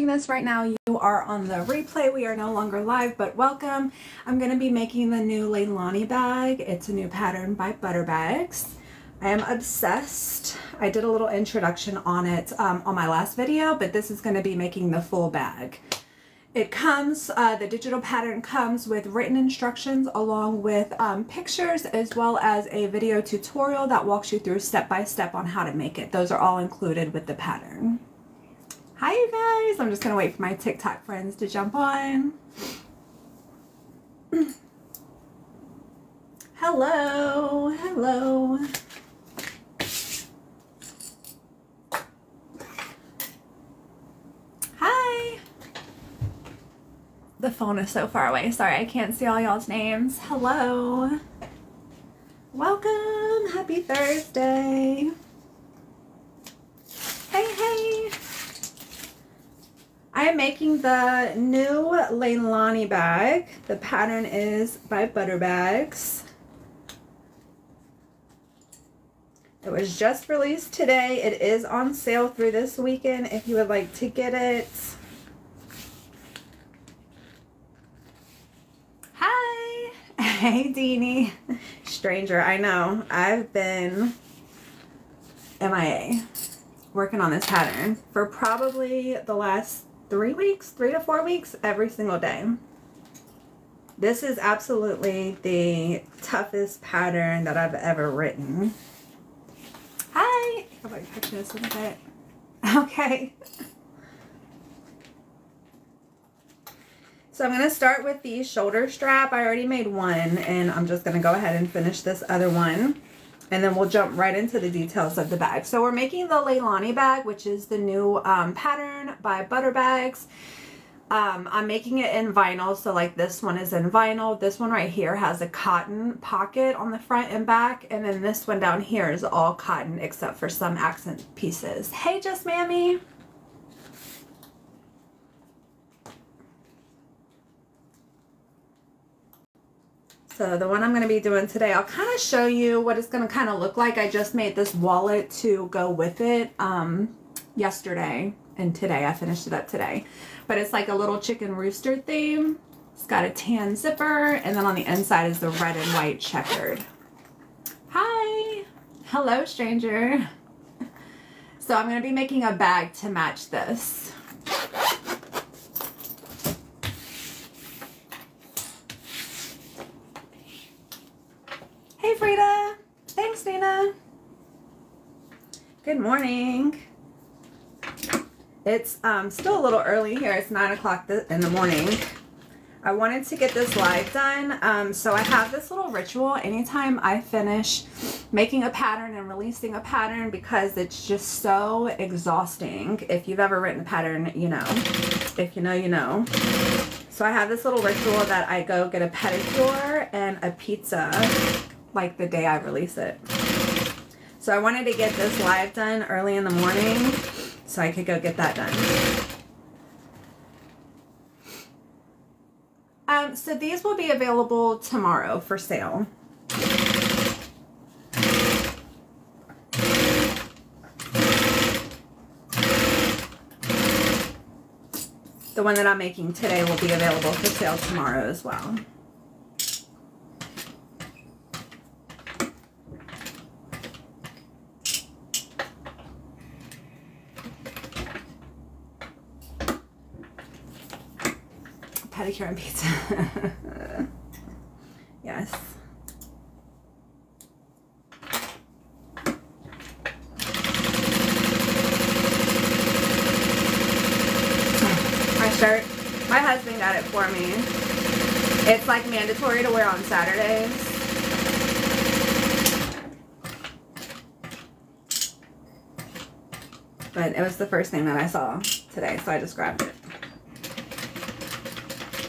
this right now, you are on the replay. We are no longer live, but welcome. I'm going to be making the new Leilani bag. It's a new pattern by Butterbags. I am obsessed. I did a little introduction on it on my last video, but this is going to be making the full bag. It comes, the digital pattern comes with written instructions along with pictures, as well as a video tutorial that walks you through step by step on how to make it. Those are all included with the pattern. Hi you guys, I'm just gonna wait for my TikTok friends to jump on. Hello, hello. Hi. The phone is so far away. Sorry, I can't see all y'all's names. Hello. Welcome. Happy Thursday. Hey, hey. I am making the new Leilani bag. The pattern is by Butterbags. It was just released today. It is on sale through this weekend if you would like to get it. Hi. Hey, Deanie. Stranger, I know. I've been MIA working on this pattern for probably the last 3 weeks, 3 to 4 weeks, every single day. This is absolutely the toughest pattern that I've ever written. Hi. How about you touch this a little bit? Okay. So I'm going to start with the shoulder strap. I already made one, and I'm just going to go ahead and finish this other one. And then we'll jump right into the details of the bag. So we're making the Leilani bag, which is the new pattern by Butterbags. I'm making it in vinyl, so like this one is in vinyl. This one right here has a cotton pocket on the front and back, and then this one down here is all cotton except for some accent pieces. Hey, Just Mammy. So the one I'm going to be doing today, I'll kind of show you what it's going to kind of look like. I just made this wallet to go with it yesterday, and today I finished it up today. But it's like a little chicken rooster theme. It's got a tan zipper, and then on the inside is the red and white checkered. Hi. Hello, stranger. So I'm going to be making a bag to match this. Hey Frida, thanks Dana. Good morning. It's still a little early here. It's 9 o'clock in the morning. I wanted to get this live done. So I have this little ritual anytime I finish making a pattern and releasing a pattern, because it's just so exhausting. If you've ever written a pattern, you know. If you know, you know. So I have this little ritual that I go get a pedicure and a pizza like the day I release it. So I wanted to get this live done early in the morning so I could go get that done. So these will be available tomorrow for sale. The one that I'm making today will be available for sale tomorrow as well. Pedicure and pizza. Yes. My shirt, my husband got it for me. It's like mandatory to wear on Saturdays. But it was the first thing that I saw today, so I just grabbed it.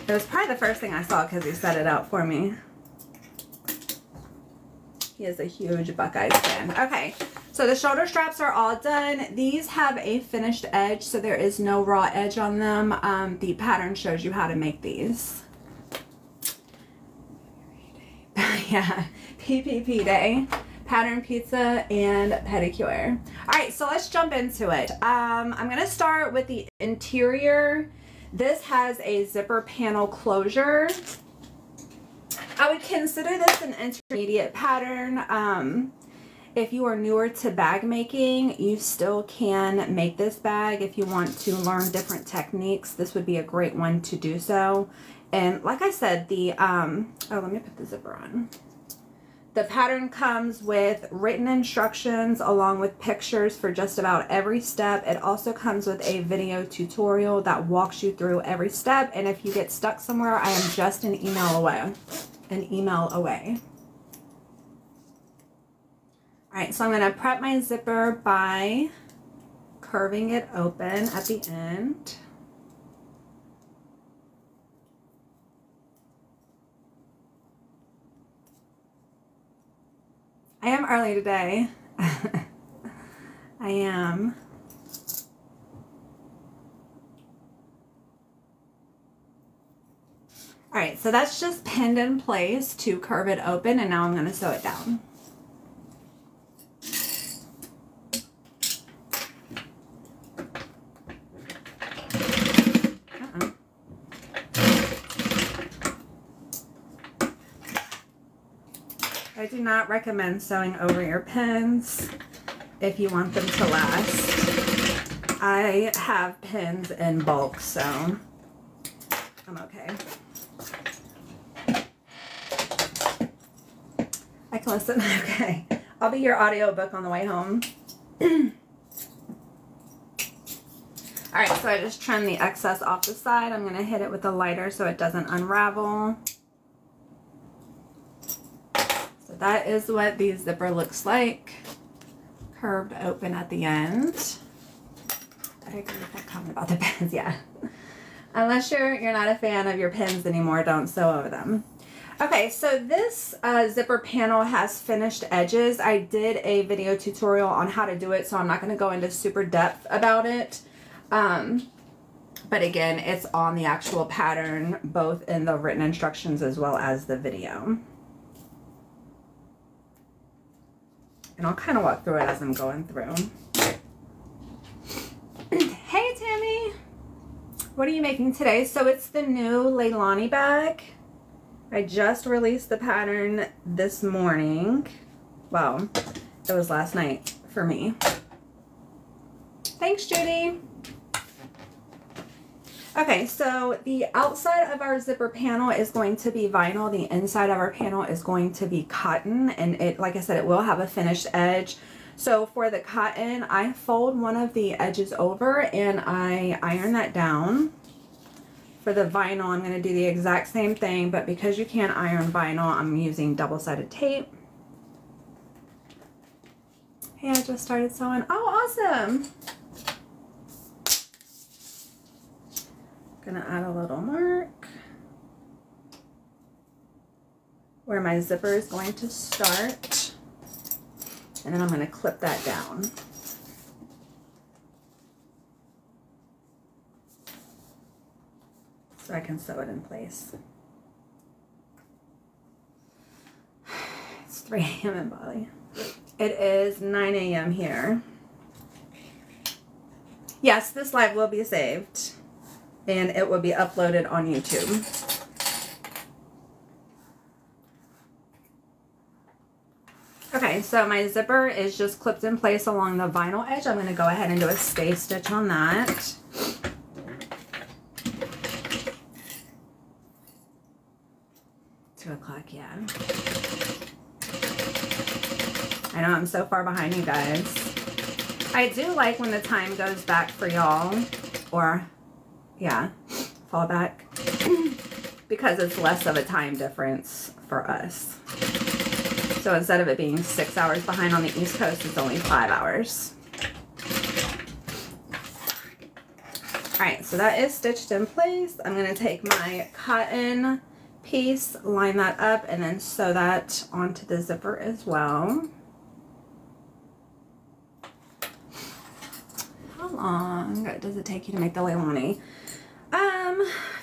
It was probably the first thing I saw because he set it out for me. He is a huge Buckeyes fan. Okay, so the shoulder straps are all done. These have a finished edge, so there is no raw edge on them. The pattern shows you how to make these. Yeah, PPP day. pattern pizza and pedicure. All right, so let's jump into it. I'm gonna start with the interior. This has a zipper panel closure. I would consider this an intermediate pattern. If you are newer to bag making, you still can make this bag. If you want to learn different techniques, this would be a great one to do so. And like I said, the, oh, let me put the zipper on. The pattern comes with written instructions along with pictures for just about every step. It also comes with a video tutorial that walks you through every step. And if you get stuck somewhere, I am just an email away. All right, so I'm going to prep my zipper by curving it open at the end. I am early today. I am. All right, so that's just pinned in place to curve it open, and now I'm going to sew it down. I do not recommend sewing over your pins if you want them to last. I have pins in bulk, so I'm okay. I can listen. Okay. I'll be your audiobook on the way home. Alright, so I just trimmed the excess off the side. I'm going to hit it with a lighter so it doesn't unravel. That is what the zipper looks like, curved open at the end. I agree with that comment about the pins, yeah. Unless you're not a fan of your pins anymore, don't sew over them. Okay, so this zipper panel has finished edges. I did a video tutorial on how to do it, so I'm not going to go into super depth about it. But again, it's on the actual pattern, both in the written instructions as well as the video. And I'll kind of walk through it as I'm going through. Hey, Tammy. What are you making today? So it's the new Leilani bag. I just released the pattern this morning. Well, it was last night for me. Thanks, Judy. Okay, so the outside of our zipper panel is going to be vinyl. The inside of our panel is going to be cotton, and it, like I said, it will have a finished edge. So for the cotton, I fold one of the edges over and I iron that down. For the vinyl, I'm going to do the exact same thing, but because you can't iron vinyl, I'm using double-sided tape. Hey, I just started sewing. Oh, awesome! Gonna add a little mark where my zipper is going to start, and then I'm going to clip that down. So I can sew it in place. It's 3 a.m. in Bali. It is 9 a.m. here. Yes, this live will be saved, and it will be uploaded on YouTube. Okay, so my zipper is just clipped in place along the vinyl edge. I'm going to go ahead and do a stay stitch on that. Yeah. I know I'm so far behind you guys. I do like when the time goes back for y'all, or yeah, fall back, because it's less of a time difference for us. So instead of it being 6 hours behind on the East Coast, it's only 5 hours. All right, so that is stitched in place. I'm going to take my cotton piece, line that up, and then sew that onto the zipper as well. How long does it take you to make the Leilani?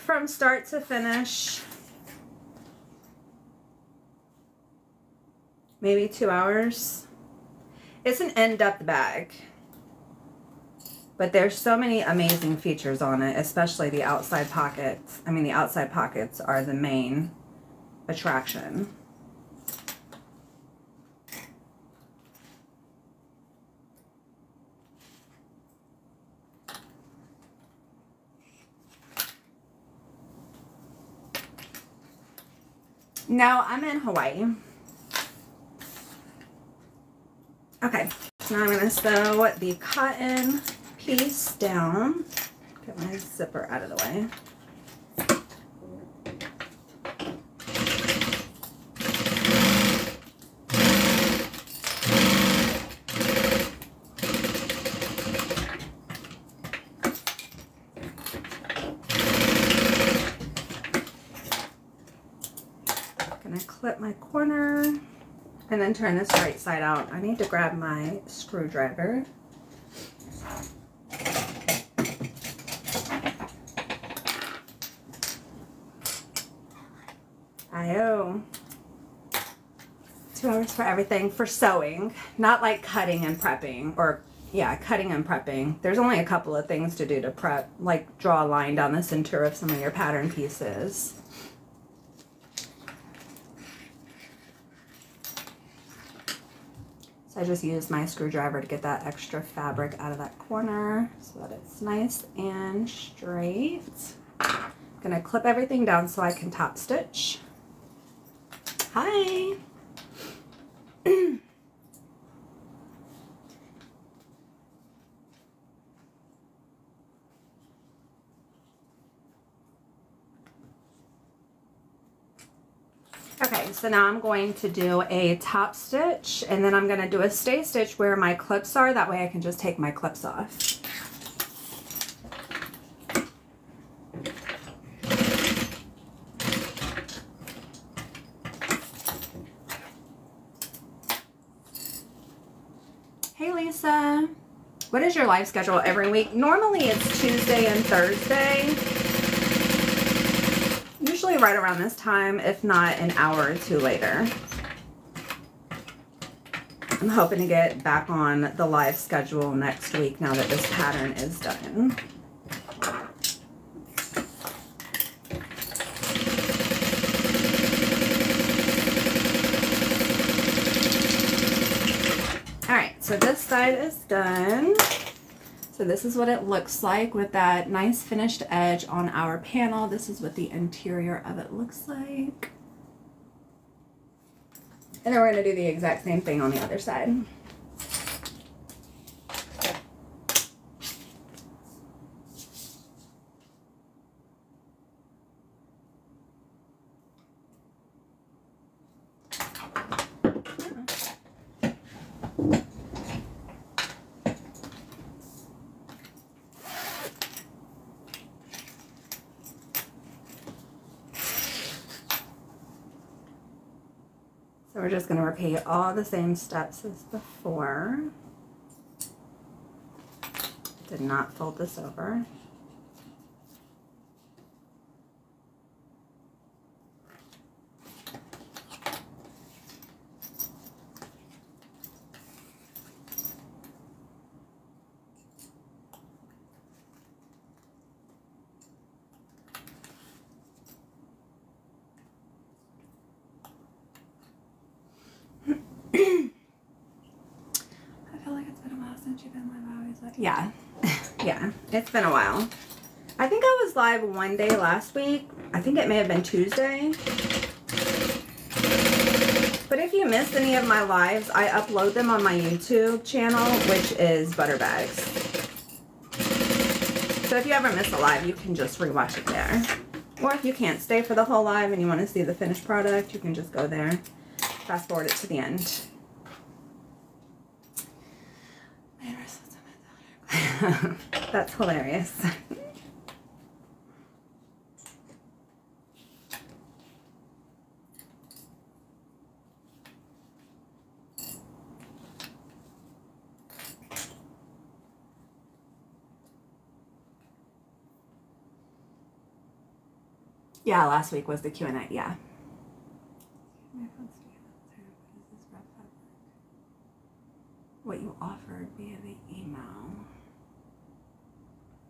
From start to finish, maybe 2 hours. It's an in-depth bag, but there's so many amazing features on it, especially the outside pockets. I mean, the outside pockets are the main attraction. Now I'm in Hawaii. Okay, so now I'm going to sew the cotton piece down. Get my zipper out of the way. Gonna clip my corner and then turn this right side out. I need to grab my screwdriver. Ayo. 2 hours for everything for sewing, not like cutting and prepping, or yeah, cutting and prepping. There's only a couple of things to do to prep, like draw a line down the center of some of your pattern pieces. I just used my screwdriver to get that extra fabric out of that corner so that it's nice and straight. I'm gonna clip everything down so I can top stitch. Hi. Okay, so now I'm going to do a top stitch, and then I'm going to do a stay stitch where my clips are. That way I can just take my clips off. Hey Lisa, what is your live schedule every week? Normally it's Tuesday and Thursday. Usually right around this time, if not an hour or two later. I'm hoping to get back on the live schedule next week now that this pattern is done. Alright, so this side is done. So this is what it looks like with that nice finished edge on our panel. This is what the interior of it looks like. And then we're going to do the exact same thing on the other side. So we're just going to repeat all the same steps as before. Did not fold this over. Yeah, yeah, it's been a while. I think I was live one day last week. I think it may have been Tuesday. But if you missed any of my lives, I upload them on my YouTube channel, which is Butterbags. So if you ever miss a live, you can just rewatch it there. Or if you can't stay for the whole live and you want to see the finished product, you can just go there, fast forward it to the end. That's hilarious. Yeah, last week was the Q&A, yeah. What via the email.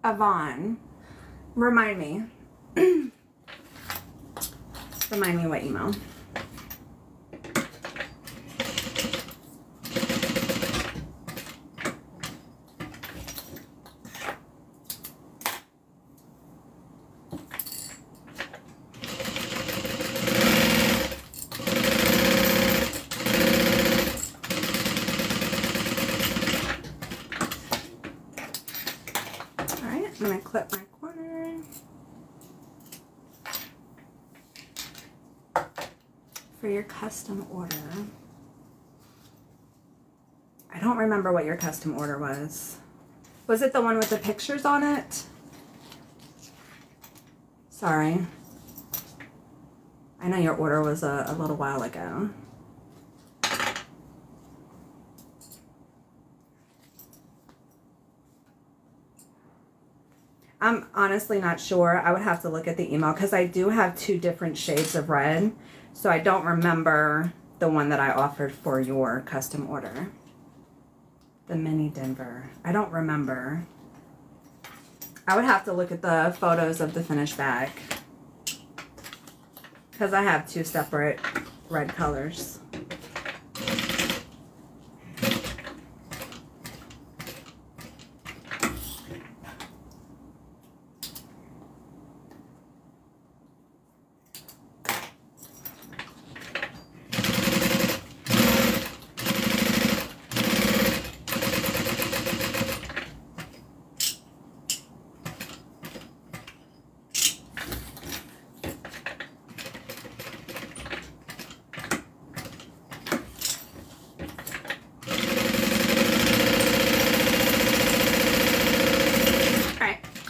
Yvonne, remind me. Remind me what email. I'm going to clip my corner for your custom order. I don't remember what your custom order was. Was it the one with the pictures on it? Sorry. I know your order was a little while ago. I'm honestly not sure. I would have to look at the email because I do have 2 different shades of red. So I don't remember the one that I offered for your custom order. The mini Denver. I don't remember. I would have to look at the photos of the finished bag because I have 2 separate red colors.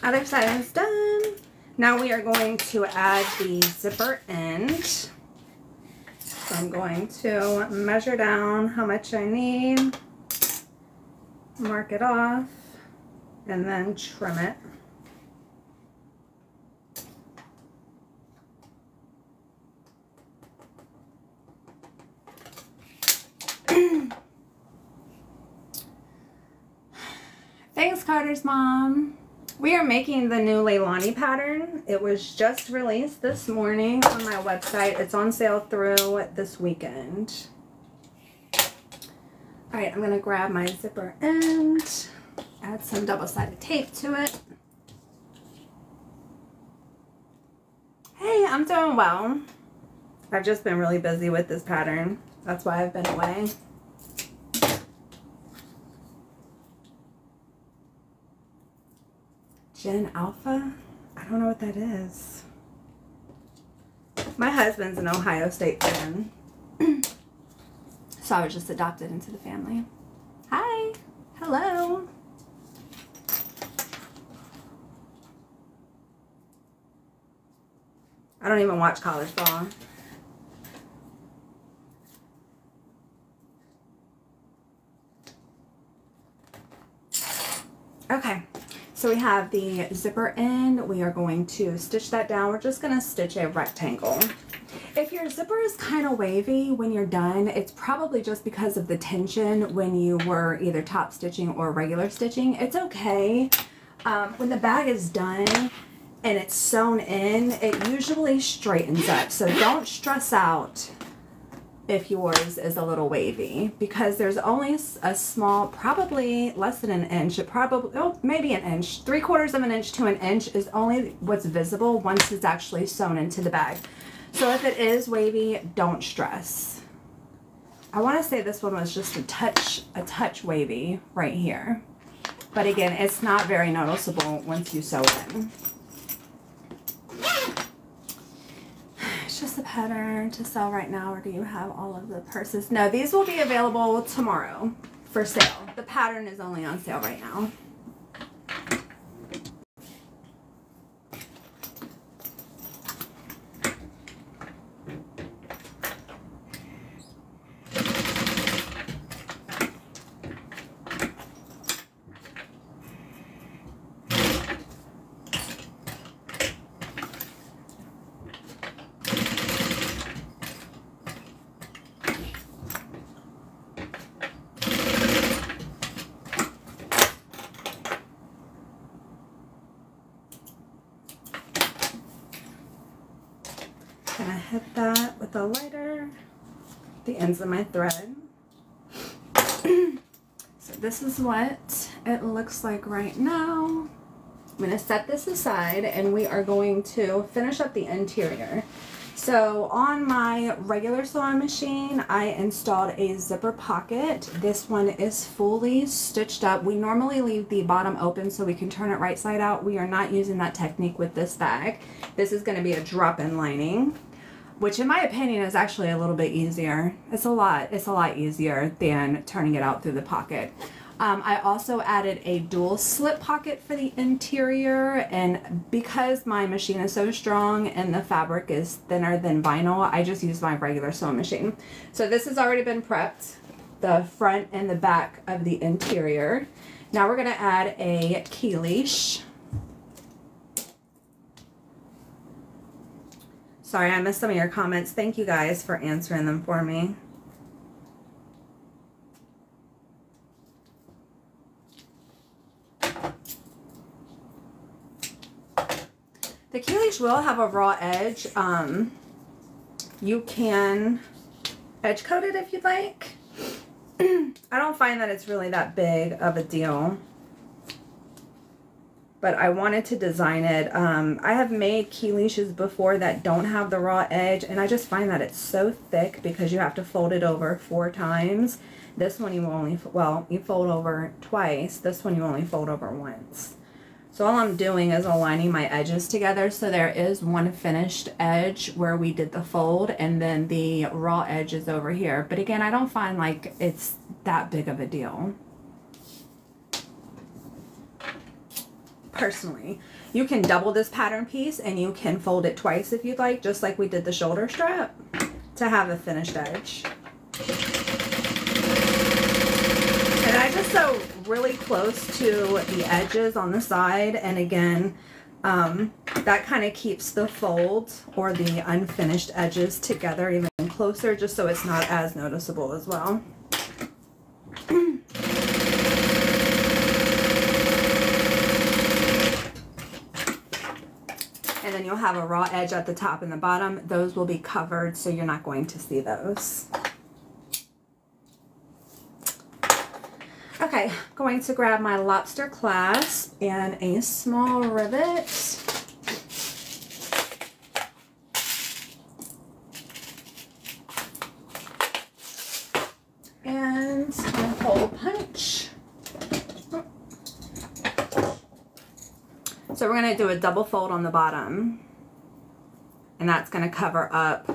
Other side is done. Now we are going to add the zipper end. So I'm going to measure down how much I need, mark it off, and then trim it. Thanks, Carter's mom. We are making the new Leilani pattern. It was just released this morning on my website. It's on sale through this weekend. All right, I'm gonna grab my zipper end, add some double-sided tape to it. Hey, I'm doing well. I've just been really busy with this pattern. That's why I've been away. Gen Alpha? I don't know what that is. My husband's an Ohio State fan. So I was just adopted into the family. Hi. Hello. I don't even watch college ball. Okay. So we have the zipper end. We are going to stitch that down. We're just going to stitch a rectangle. If your zipper is kind of wavy when you're done, it's probably just because of the tension when you were either top stitching or regular stitching. It's okay. When the bag is done and it's sewn in, it usually straightens up. So don't stress out if yours is a little wavy, because there's only a small, probably less than an inch, maybe an inch, 3/4 of an inch to an inch is only what's visible once it's actually sewn into the bag. So if it is wavy, don't stress. I want to say this one was just a touch wavy right here. But again, it's not very noticeable once you sew it in. It's just a pattern to sell right now, or do you have all of the purses? No, these will be available tomorrow for sale. The pattern is only on sale right now. Gonna hit that with a lighter, the ends of my thread. So this is what it looks like right now. I'm gonna set this aside and we are going to finish up the interior. So on my regular sewing machine, I installed a zipper pocket. This one is fully stitched up. We normally leave the bottom open so we can turn it right side out. We are not using that technique with this bag. This is gonna be a drop-in lining, which in my opinion is actually a little bit easier. It's a lot easier than turning it out through the pocket. I also added a dual slip pocket for the interior, and because my machine is so strong and the fabric is thinner than vinyl, I just use my regular sewing machine. So this has already been prepped, the front and the back of the interior. Now we're gonna add a key leash. Sorry, I missed some of your comments. Thank you guys for answering them for me. The key leash will have a raw edge. You can edge coat it if you'd like. I don't find that it's really that big of a deal, but I wanted to design it. I have made key leashes before that don't have the raw edge, and I just find that it's so thick because you have to fold it over 4 times. This one you only, well, you fold over twice. This one you only fold over once. So all I'm doing is aligning my edges together, so there is one finished edge where we did the fold, and then the raw edge is over here. But again, I don't find like it's that big of a deal. Personally, you can double this pattern piece and you can fold it twice if you'd like, just like we did the shoulder strap, to have a finished edge. And I just sew really close to the edges on the side, and again, that kind of keeps the fold or the unfinished edges together even closer, just so it's not as noticeable as well. And then you'll have a raw edge at the top and the bottom. Those will be covered, so you're not going to see those. Okay, going to grab my lobster clasp and a small rivet. And a hole punch. So we're going to do a double fold on the bottom, and that's going to cover up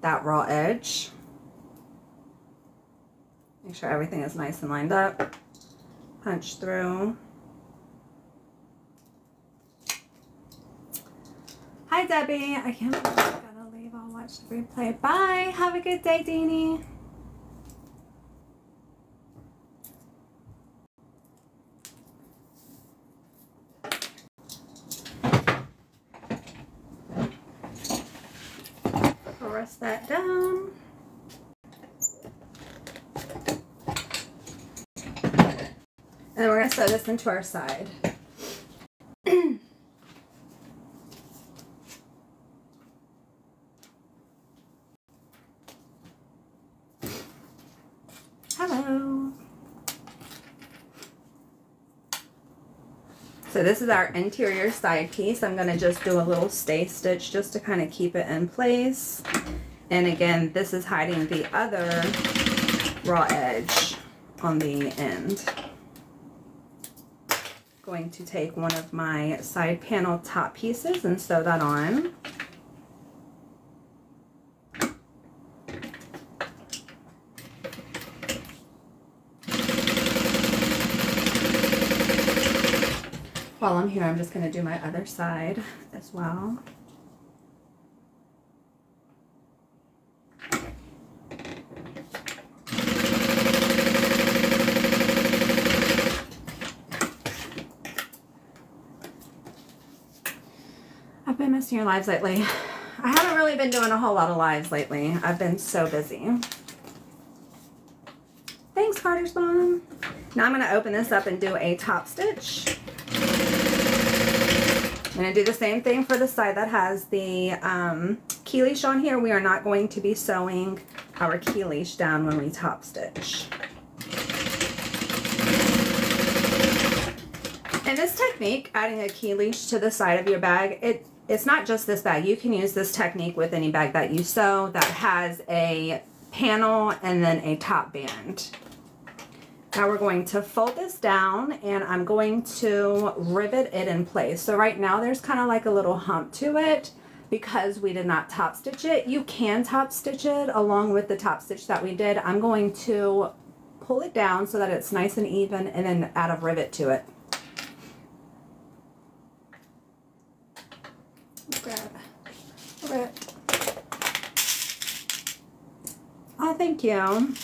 that raw edge. Make sure everything is nice and lined up. Punch through. Hi Debbie, I can't believe I gotta leave. I'll watch the replay. Bye, have a good day, Deanie. Press that down. And then we're going to sew this into our side. Hello. So this is our interior side piece. I'm going to just do a little stay stitch just to kind of keep it in place. And again, this is hiding the other raw edge on the end. Going to take one of my side panel top pieces and sew that on. While I'm here, I'm just going to do my other side as well. I've been missing your lives lately. I haven't really been doing a whole lot of lives lately. I've been so busy. Thanks, Carter's mom. Now I'm going to open this up and do a top stitch. going to do the same thing for the side that has the key leash on here. We are not going to be sewing our key leash down when we top stitch. And this technique, adding a key leash to the side of your bag, it's not just this bag. You can use this technique with any bag that you sew that has a panel and then a top band. Now we're going to fold this down and I'm going to rivet it in place. So right now there's kind of like a little hump to it because we did not top stitch it. You can top stitch it along with the top stitch that we did. I'm going to pull it down so that it's nice and even and then add a rivet to it. Grab it. Oh, thank you.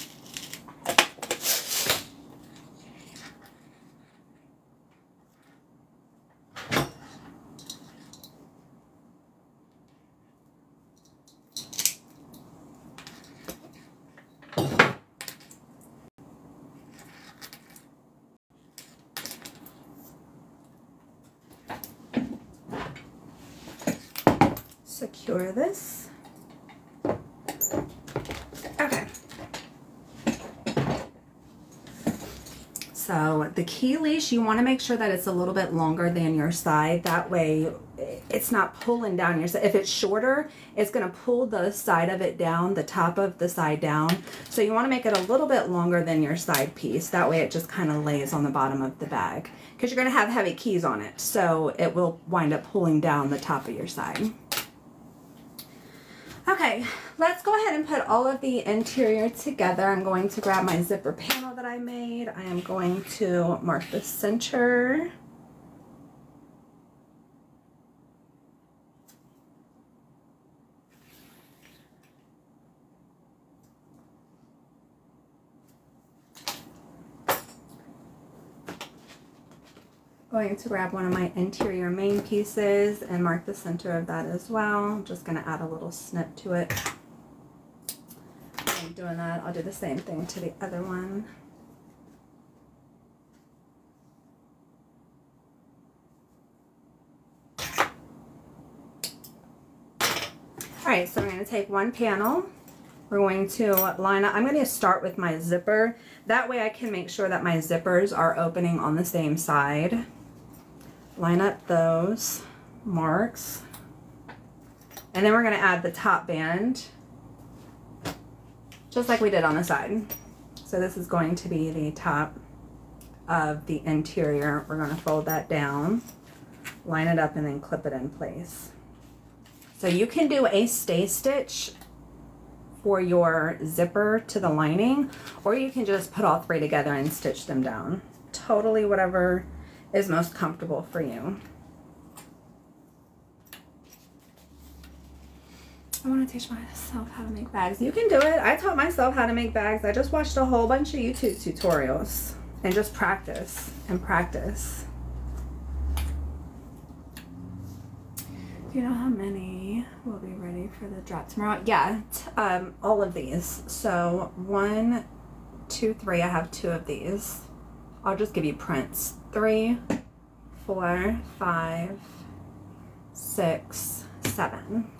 Secure this. Okay. So the key leash, you want to make sure that it's a little bit longer than your side. That way it's not pulling down your side. If it's shorter, it's going to pull the side of it down, the top of the side down. So you want to make it a little bit longer than your side piece. That way it just kind of lays on the bottom of the bag because you're going to have heavy keys on it. So it will wind up pulling down the top of your side. Okay, let's go ahead and put all of the interior together. I'm going to grab my zipper panel that I made. I am going to mark the center. Going to grab one of my interior main pieces and mark the center of that as well. I'm just going to add a little snip to it. While I'm doing that, I'll do the same thing to the other one. Alright, so I'm going to take one panel. We're going to line up. I'm going to start with my zipper. That way I can make sure that my zippers are opening on the same side. Line up those marks. And then we're going to add the top band, just like we did on the side. So this is going to be the top of the interior. We're going to fold that down, line it up, and then clip it in place. So you can do a stay stitch for your zipper to the lining, or you can just put all three together and stitch them down. Totally whatever is most comfortable for you. I want to teach myself how to make bags. You can do it. I taught myself how to make bags. I just watched a whole bunch of YouTube tutorials and just practice and practice. Do you know how many will be ready for the drop tomorrow? Yeah, all of these. So 1, 2, 3. I have 2 of these. I'll just give you prints. 3, 4, 5, 6, 7.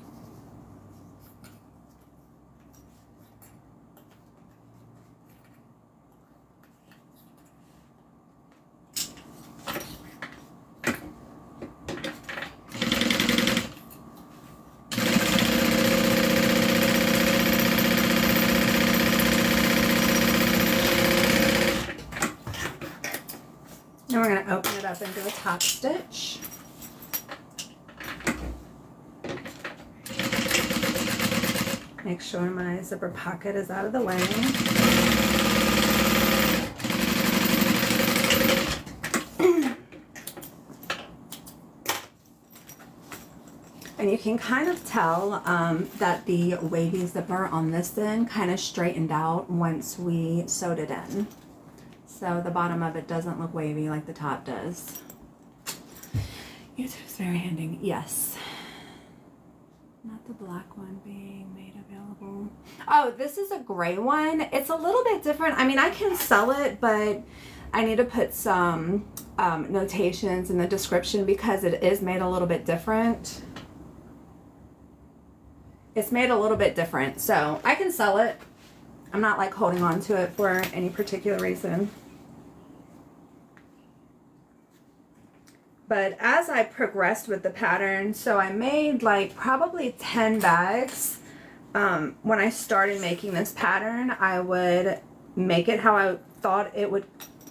Now we're going to open it up and do a top stitch. Make sure my zipper pocket is out of the way. And you can kind of tell that the wavy zipper on this end kind of straightened out once we sewed it in. So the bottom of it doesn't look wavy like the top does. YouTube's very handy. Yes. Not the black one being made available. Oh, this is a gray one. It's a little bit different. I mean, I can sell it, but I need to put some notations in the description because it is made a little bit different. It's made a little bit different, so I can sell it. I'm not like holding on to it for any particular reason. But as I progressed with the pattern, so I made like probably 10 bags. When I started making this pattern, I would make it how I thought it would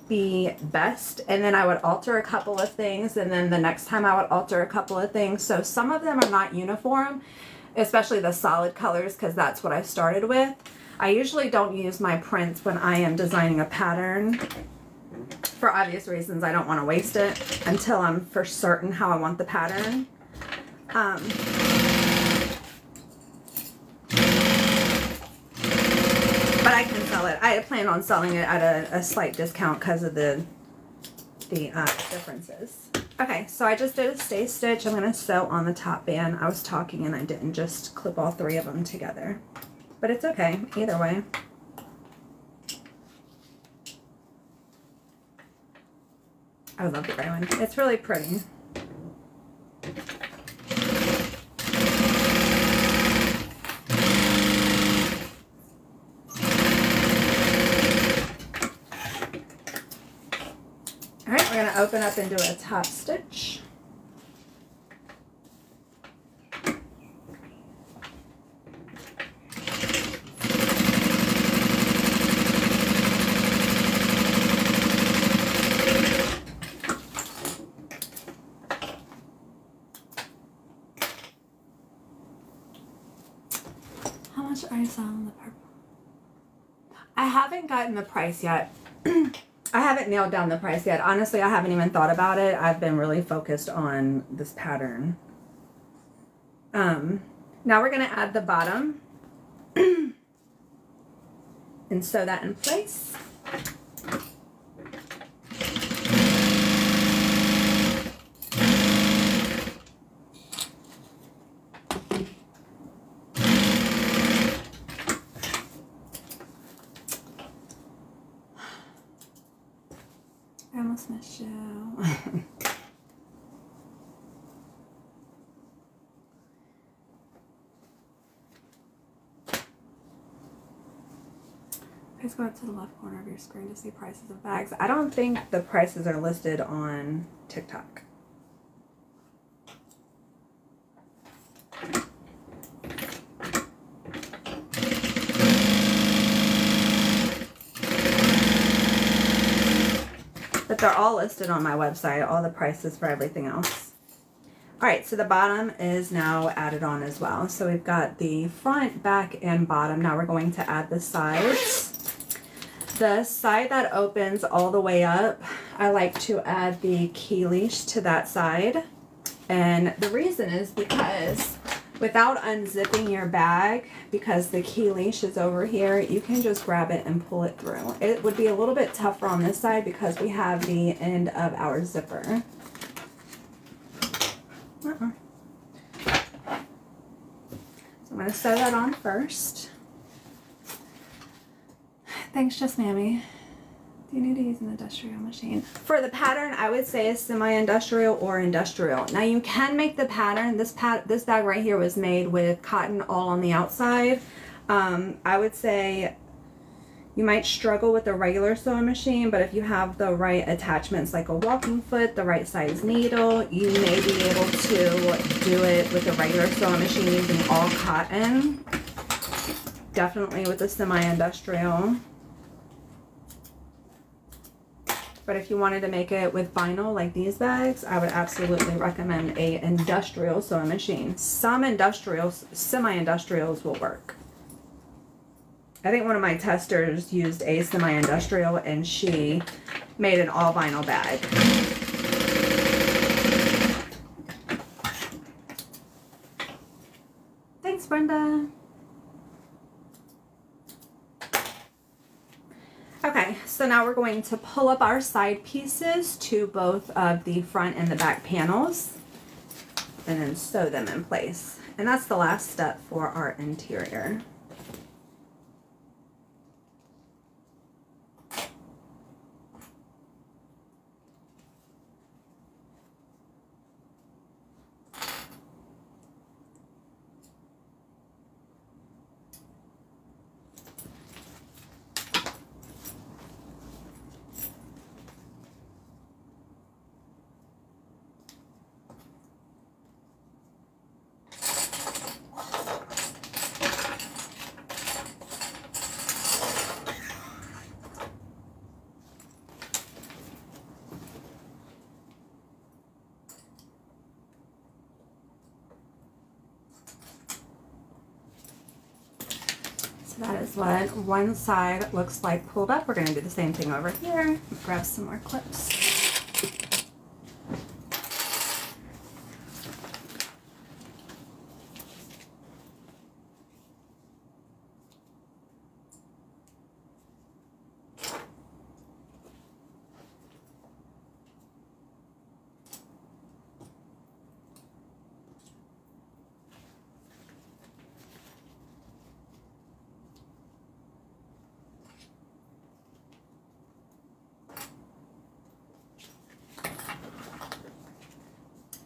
be best, and then I would alter a couple of things, and then the next time I would alter a couple of things. So some of them are not uniform, especially the solid colors, because that's what I started with. I usually don't use my prints when I am designing a pattern. For obvious reasons, I don't want to waste it until I'm for certain how I want the pattern. But I can sell it. I plan on selling it at a slight discount because of the differences. Okay, so I just did a stay stitch. I'm going to sew on the top band. I was talking and I didn't just clip all three of them together. But it's okay, either way. I love the gray one. It's really pretty. All right, we're going to open up and do a top stitch. Are you selling the purple? I haven't gotten the price yet. I haven't nailed down the price yet. Honestly, I haven't even thought about it. I've been really focused on this pattern. Now we're going to add the bottom and sew that in place. I almost missed you. Please go up to the left corner of your screen to see prices of bags. I don't think the prices are listed on TikTok. But they're all listed on my website, all the prices for everything else. All right, so the bottom is now added on as well. So we've got the front, back, and bottom. Now we're going to add the sides. The side that opens all the way up, I like to add the key leash to that side. And the reason is because without unzipping your bag, because the key leash is over here, you can just grab it and pull it through. It would be a little bit tougher on this side because we have the end of our zipper. So I'm going to sew that on first. Thanks, Just Mammy. Do you need to use an industrial machine? For the pattern, I would say semi-industrial or industrial. Now you can make the pattern. This bag right here was made with cotton all on the outside. I would say you might struggle with a regular sewing machine, but if you have the right attachments like a walking foot, the right size needle, you may be able to do it with a regular sewing machine using all cotton. Definitely with a semi-industrial. But if you wanted to make it with vinyl like these bags, I would absolutely recommend a industrial sewing machine. Some industrials, semi-industrials will work. I think one of my testers used a semi-industrial and she made an all vinyl bag. Thanks, Brenda. Okay, so now we're going to pull up our side pieces to both of the front and the back panels. and then sew them in place. And that's the last step for our interior. So that is what one side looks like pulled up. We're going to do the same thing over here. Grab some more clips.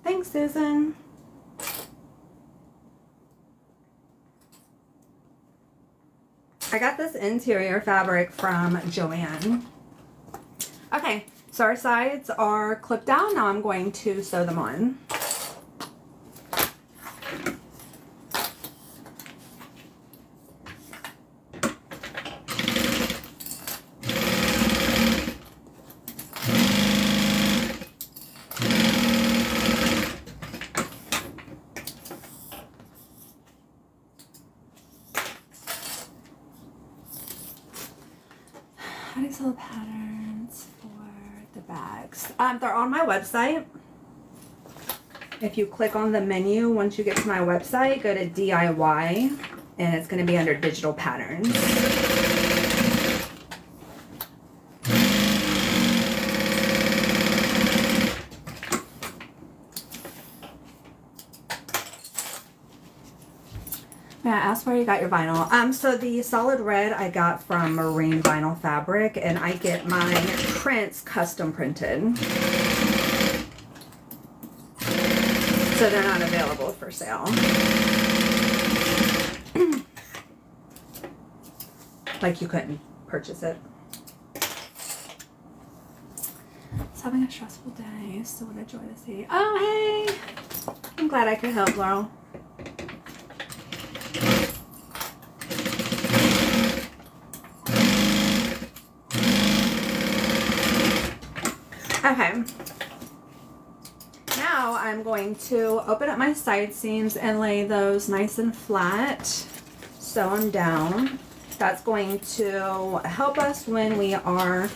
Thanks, Susan. I got this interior fabric from Joann. Okay, so our sides are clipped down. Now I'm going to sew them on. How do you sell patterns for the bags? They're on my website. If you click on the menu, once you get to my website, go to DIY, and it's going to be under digital patterns. May I ask where you got your vinyl? So the solid red I got from Marine Vinyl Fabric, and I get my prints custom printed. So they're not available for sale. Like you couldn't purchase it. It's having a stressful day, so what a joy to see. Oh, hey! I'm glad I could help, Laurel. Okay, now I'm going to open up my side seams and lay those nice and flat, sew them down. That's going to help us when we are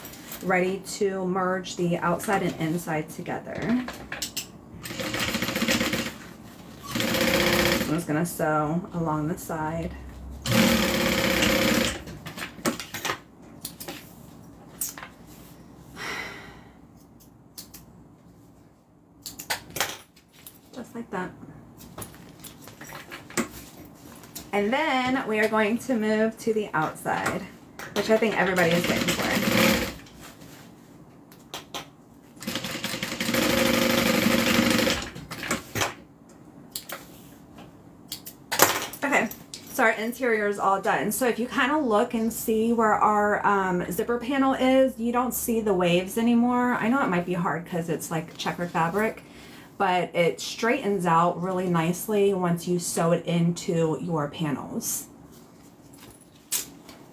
ready to merge the outside and inside together. I'm just going to sew along the side. Just like that. And then we are going to move to the outside, which I think everybody is waiting for. Okay, so our interior is all done. So if you kind of look and see where our zipper panel is, you don't see the waves anymore. I know it might be hard because it's like checkered fabric, but it straightens out really nicely once you sew it into your panels. If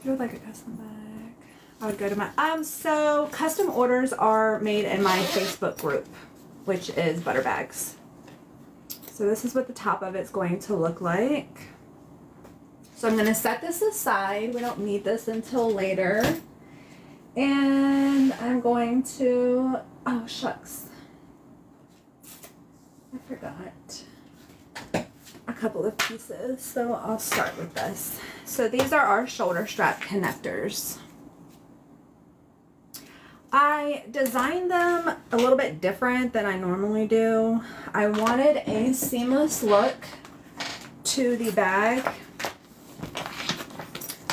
you would like a custom bag, I would go to my, so custom orders are made in my Facebook group, which is Butter Bags. So this is what the top of it's going to look like. So I'm going to set this aside. We don't need this until later. And I'm going to, oh shucks, I forgot a couple of pieces, so I'll start with this. So these are our shoulder strap connectors. I designed them a little bit different than I normally do. I wanted a seamless look to the bag,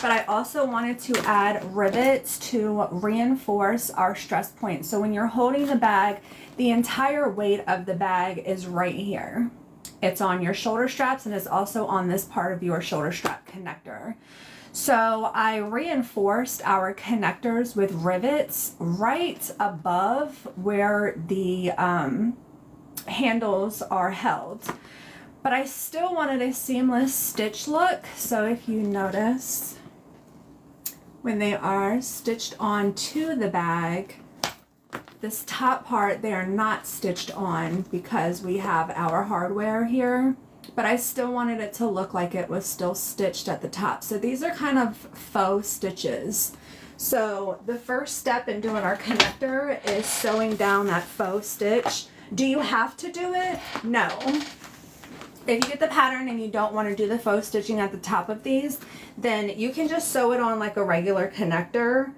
but I also wanted to add rivets to reinforce our stress point. So when you're holding the bag, the entire weight of the bag is right here. It's on your shoulder straps and it's also on this part of your shoulder strap connector. So I reinforced our connectors with rivets right above where the handles are held. But I still wanted a seamless stitch look. So if you notice, when they are stitched onto the bag, this top part, they are not stitched on because we have our hardware here. But I still wanted it to look like it was still stitched at the top. So these are kind of faux stitches. So the first step in doing our connector is sewing down that faux stitch. Do you have to do it? No. If you get the pattern and you don't want to do the faux stitching at the top of these, then you can just sew it on like a regular connector.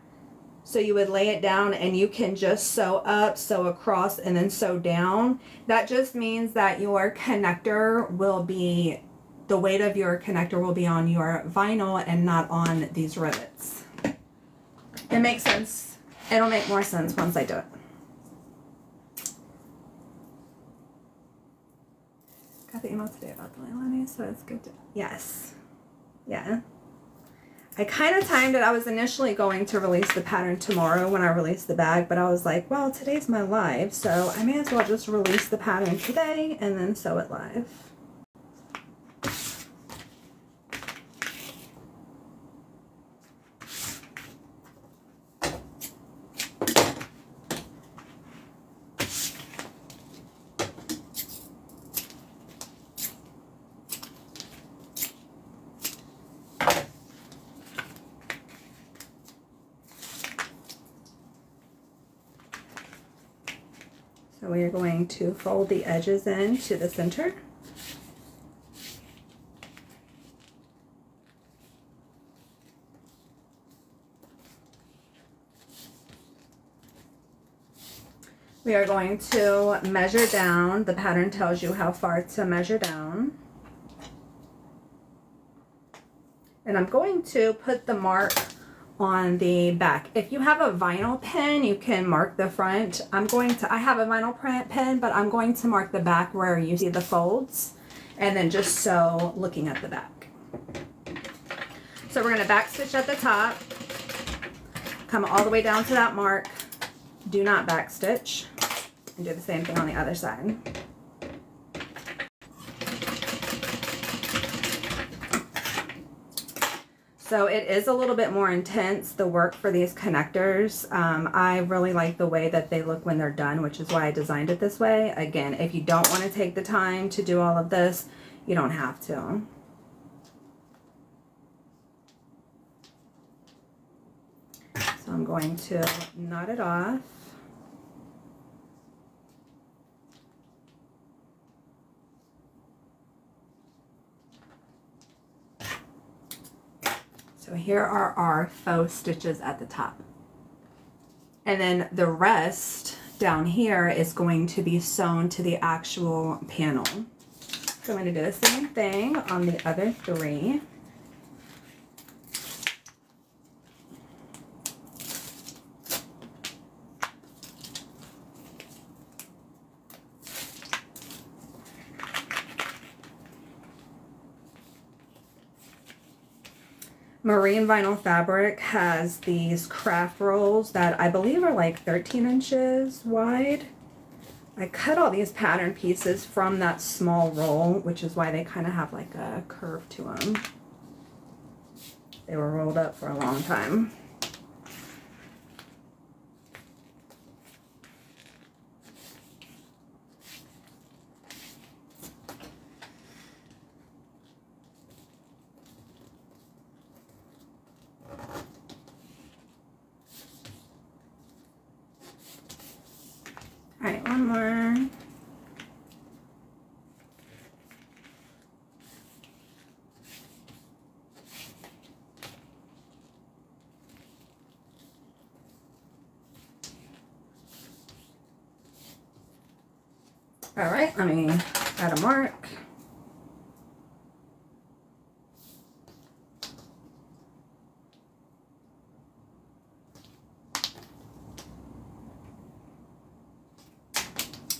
So you would lay it down and you can just sew up, sew across, and then sew down. That just means that your connector will be, the weight of your connector will be on your vinyl and not on these rivets. It makes sense. It'll make more sense once I do it. Got the email today about the Leilani, so it's good to, yes. Yeah. I kind of timed it. I was initially going to release the pattern tomorrow when I released the bag, but I was like, well, today's my live, so I may as well just release the pattern today and then sew it live. So we are going to fold the edges in to the center. We are going to measure down. The pattern tells you how far to measure down. And I'm going to put the mark on the back. If you have a vinyl pen, you can mark the front. I have a vinyl pen, but I'm going to mark the back where you see the folds and then just sew looking at the back. So we're going to back stitch at the top, come all the way down to that mark, do not back stitch, and do the same thing on the other side. So it is a little bit more intense, the work for these connectors. I really like the way that they look when they're done, which is why I designed it this way. Again, if you don't want to take the time to do all of this, you don't have to. So I'm going to knot it off. So here are our faux stitches at the top. And then the rest down here is going to be sewn to the actual panel. So I'm going to do the same thing on the other three. Marine vinyl fabric has these craft rolls that I believe are like 13 inches wide. I cut all these pattern pieces from that small roll, which is why they kind of have like a curve to them. They were rolled up for a long time. All right, one more. All right, let me add a mark.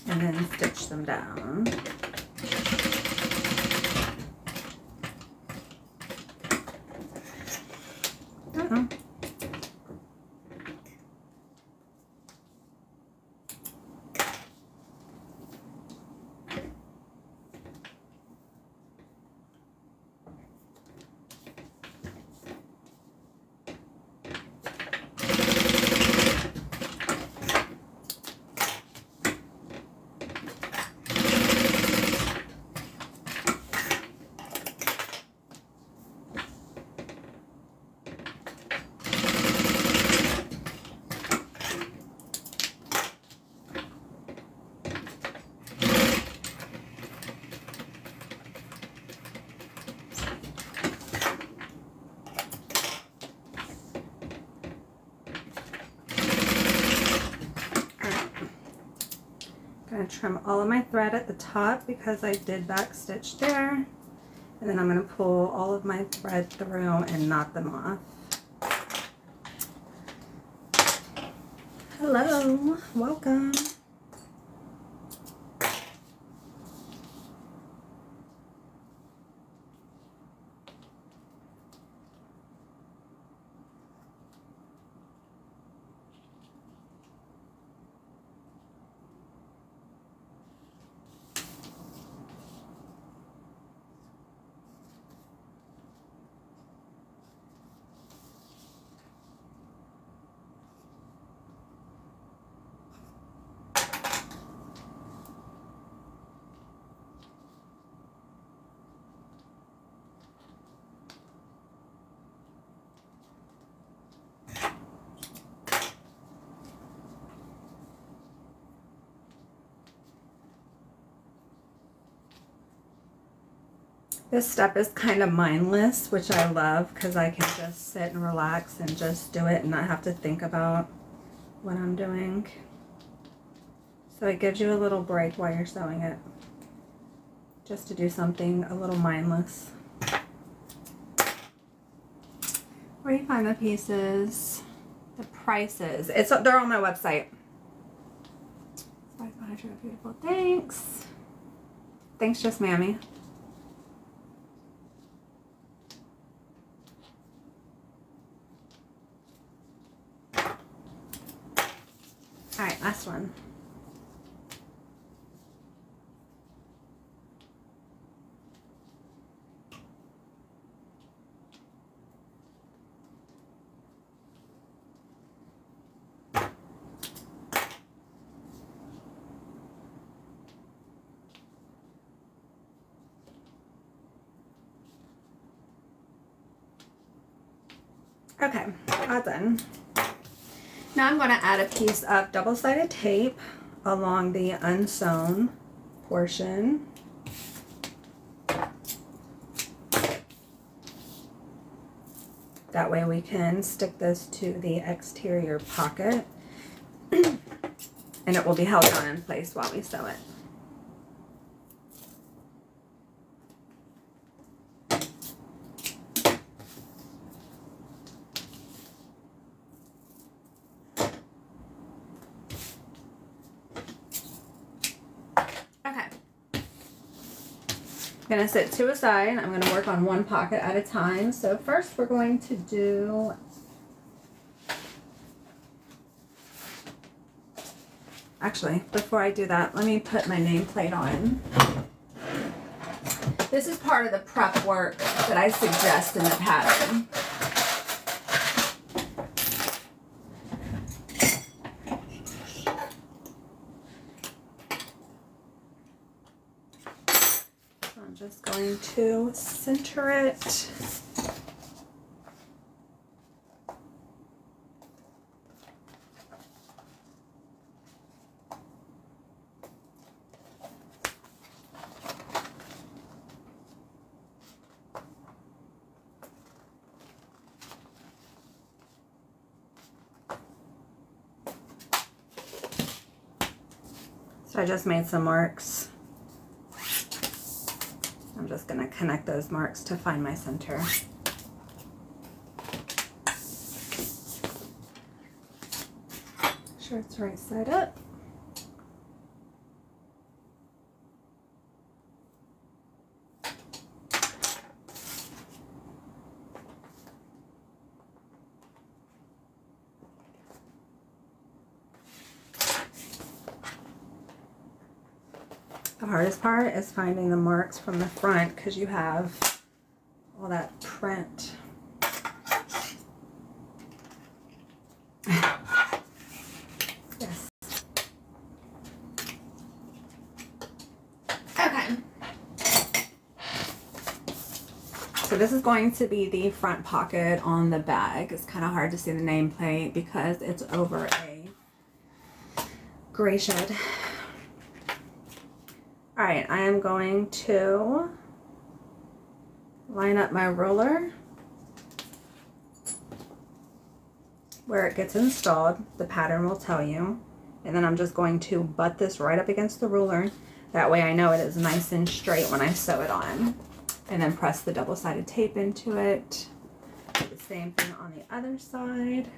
And then stitch them down. I'm going to trim all of my thread at the top because I did back stitch there, and then I'm going to pull all of my thread through and knot them off. Hello, welcome. This step is kind of mindless, which I love because I can just sit and relax and just do it and not have to think about what I'm doing. So it gives you a little break while you're sewing it, just to do something a little mindless. Where do you find the pieces? The prices. They're on my website. 500 beautiful. Thanks. Thanks, Just Mammy. All right, last one. Okay, all done. Now I'm going to add a piece of double-sided tape along the unsewn portion. That way we can stick this to the exterior pocket and it will be held down in place while we sew it. I'm going to set two aside. I'm going to work on one pocket at a time. So first we're going to do actually, before I do that, let me put my nameplate on. This is part of the prep work that I suggest in the pattern. I'm just going to center it. So I just made some marks. I'm just going to connect those marks to find my center. Sure it's right side up. The hardest part is finding the marks from the front because you have all that print. Yes. Okay. So this is going to be the front pocket on the bag. It's kind of hard to see the nameplate because it's over a gray shed. All right, I am going to line up my ruler where it gets installed. The pattern will tell you. And then I'm just going to butt this right up against the ruler. That way I know it is nice and straight when I sew it on. And then press the double-sided tape into it. Do the same thing on the other side.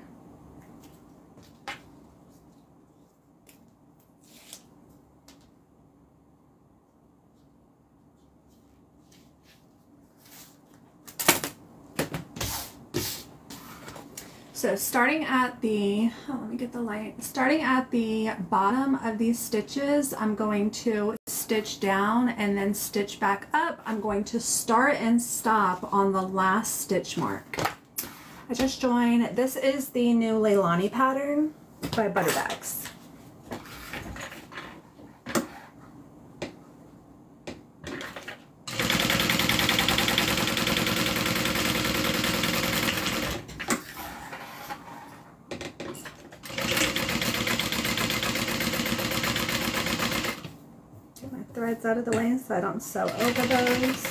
So starting at the, let me get the light. Starting at the bottom of these stitches, I'm going to stitch down and then stitch back up. I'm going to start and stop on the last stitch mark. I just joined, this is the new Leilani pattern by Butterbags. Threads out of the way so I don't sew over those.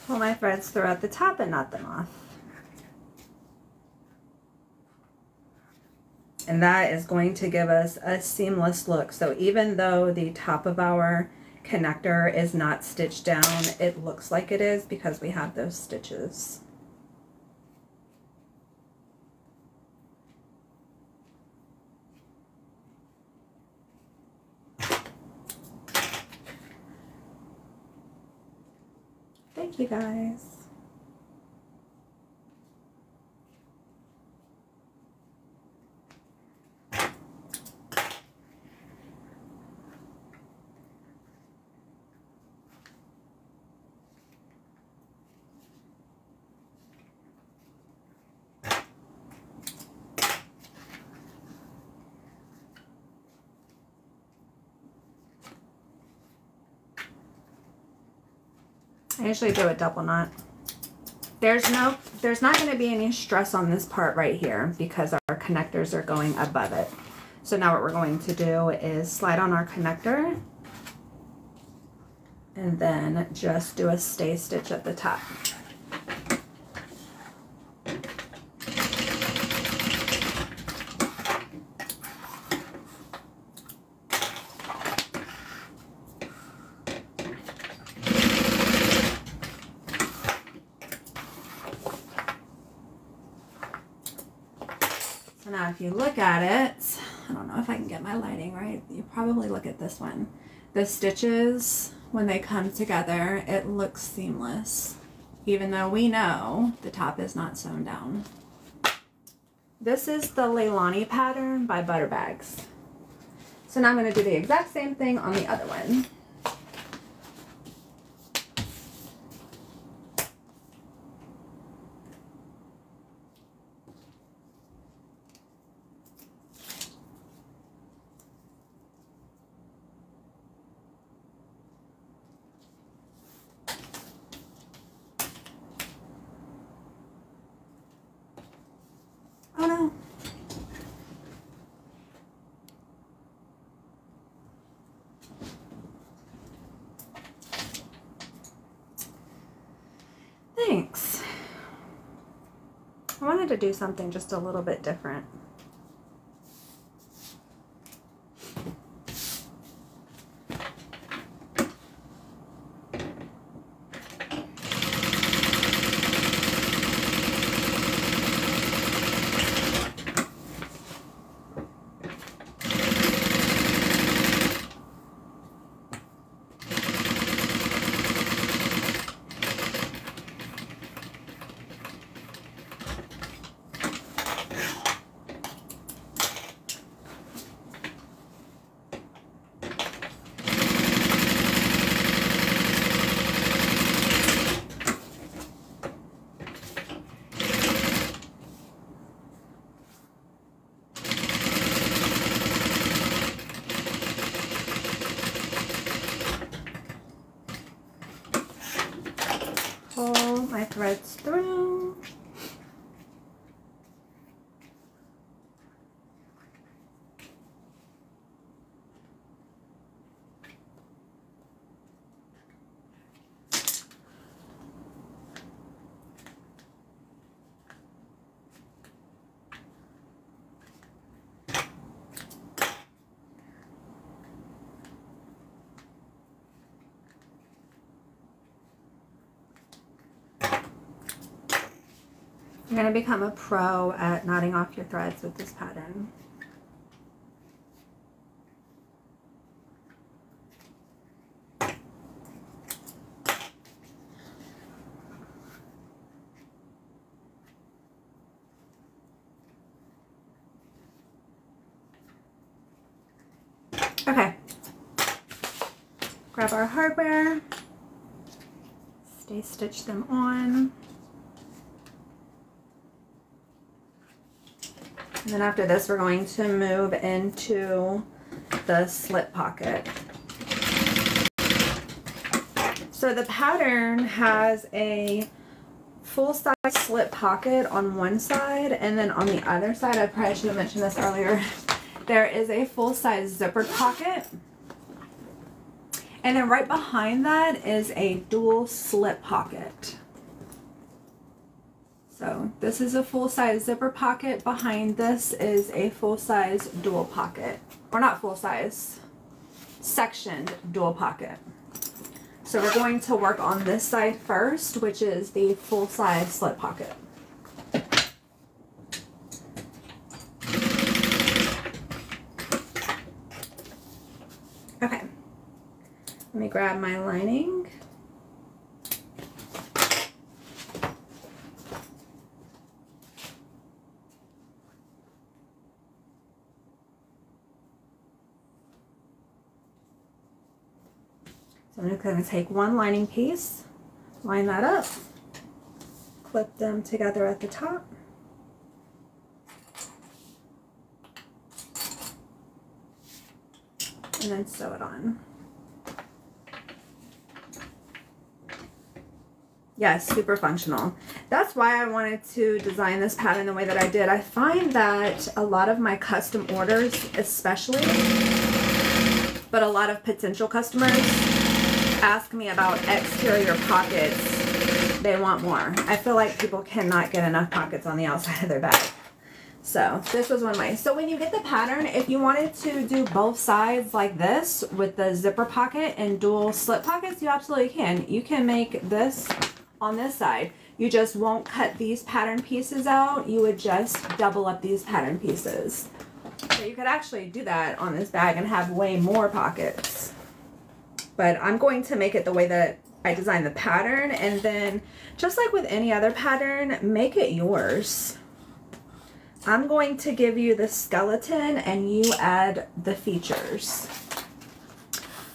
Pull my threads throughout the top and knot them off. And that is going to give us a seamless look. So even though the top of our connector is not stitched down, it looks like it is because we have those stitches. Thank you guys. I usually do a double knot. There's not going to be any stress on this part right here because our connectors are going above it. So now what we're going to do is slide on our connector and then just do a stay stitch at the top. So now if you look at it, I don't know if I can get my lighting right. You probably look at this one. The stitches, when they come together, it looks seamless, even though we know the top is not sewn down. This is the Leilani pattern by Butterbags. So now I'm going to do the exact same thing on the other one. I wanted to do something just a little bit different. Pull my threads through. You're going to become a pro at knotting off your threads with this pattern. Okay. Grab our hardware. Stay stitch them on. And then after this, we're going to move into the slip pocket. So the pattern has a full-size slip pocket on one side, and then on the other side, I probably should have mentioned this earlier, there is a full-size zippered pocket. And then right behind that is a dual slip pocket. So this is a full-size zipper pocket. Behind this is a full-size dual pocket. Or not full-size, sectioned dual pocket. So we're going to work on this side first, which is the full-size slip pocket. Okay, let me grab my lining. So I'm just going to take one lining piece, line that up, clip them together at the top, and then sew it on. Yes, super functional. That's why I wanted to design this pattern the way that I did. I find that a lot of my custom orders, especially, but a lot of potential customers, ask me about exterior pockets. They want more. I feel like people cannot get enough pockets on the outside of their bag. So this was one of mine. So when you get the pattern, if you wanted to do both sides like this with the zipper pocket and dual slip pockets, you absolutely can. You can make this on this side. You just won't cut these pattern pieces out. You would just double up these pattern pieces. So you could actually do that on this bag and have way more pockets. But I'm going to make it the way that I designed the pattern, and then just like with any other pattern, make it yours. I'm going to give you the skeleton and you add the features.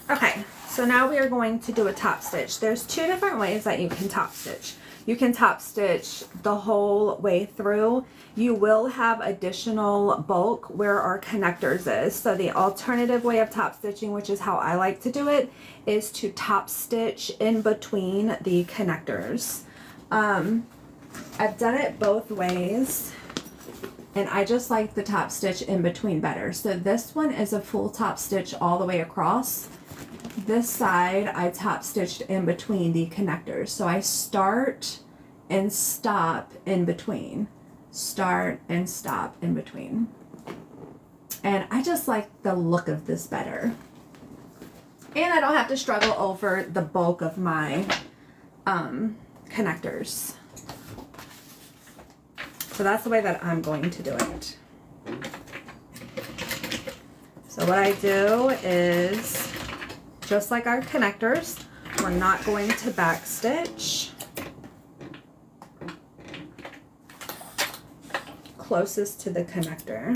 Okay, so now we are going to do a top stitch. There's two different ways that you can top stitch. You can top stitch the whole way through. You will have additional bulk where our connectors is. So the alternative way of top stitching, which is how I like to do it, is to top stitch in between the connectors. I've done it both ways, and I just like the top stitch in between better. So this one is a full top stitch all the way across. This side I top stitched in between the connectors. So I start and stop in between. start and stop in between. And I just like the look of this better. And I don't have to struggle over the bulk of my connectors. So that's the way that I'm going to do it. So what I do is, just like our connectors, we're not going to back stitch. Closest to the connector.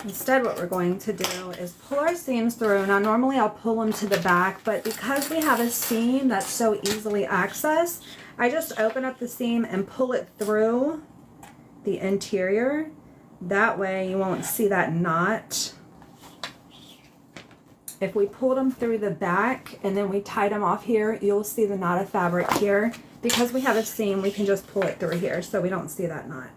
Instead, what we're going to do is pull our seams through. Now, normally I'll pull them to the back, but because we have a seam that's so easily accessed, I just open up the seam and pull it through the interior. That way you won't see that knot. If we pull them through the back and then we tie them off here, you'll see the knot of fabric here. Because we have a seam, we can just pull it through here so we don't see that knot.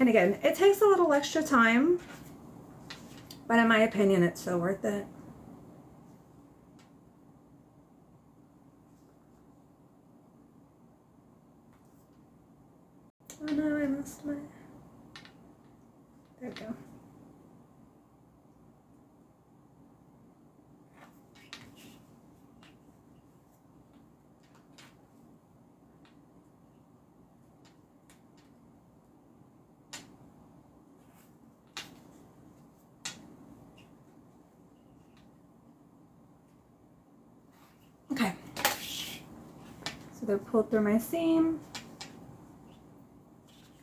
And again, it takes a little extra time, but in my opinion, it's so worth it. Oh no, I missed my... There we go. Okay, so they're pulled through my seam.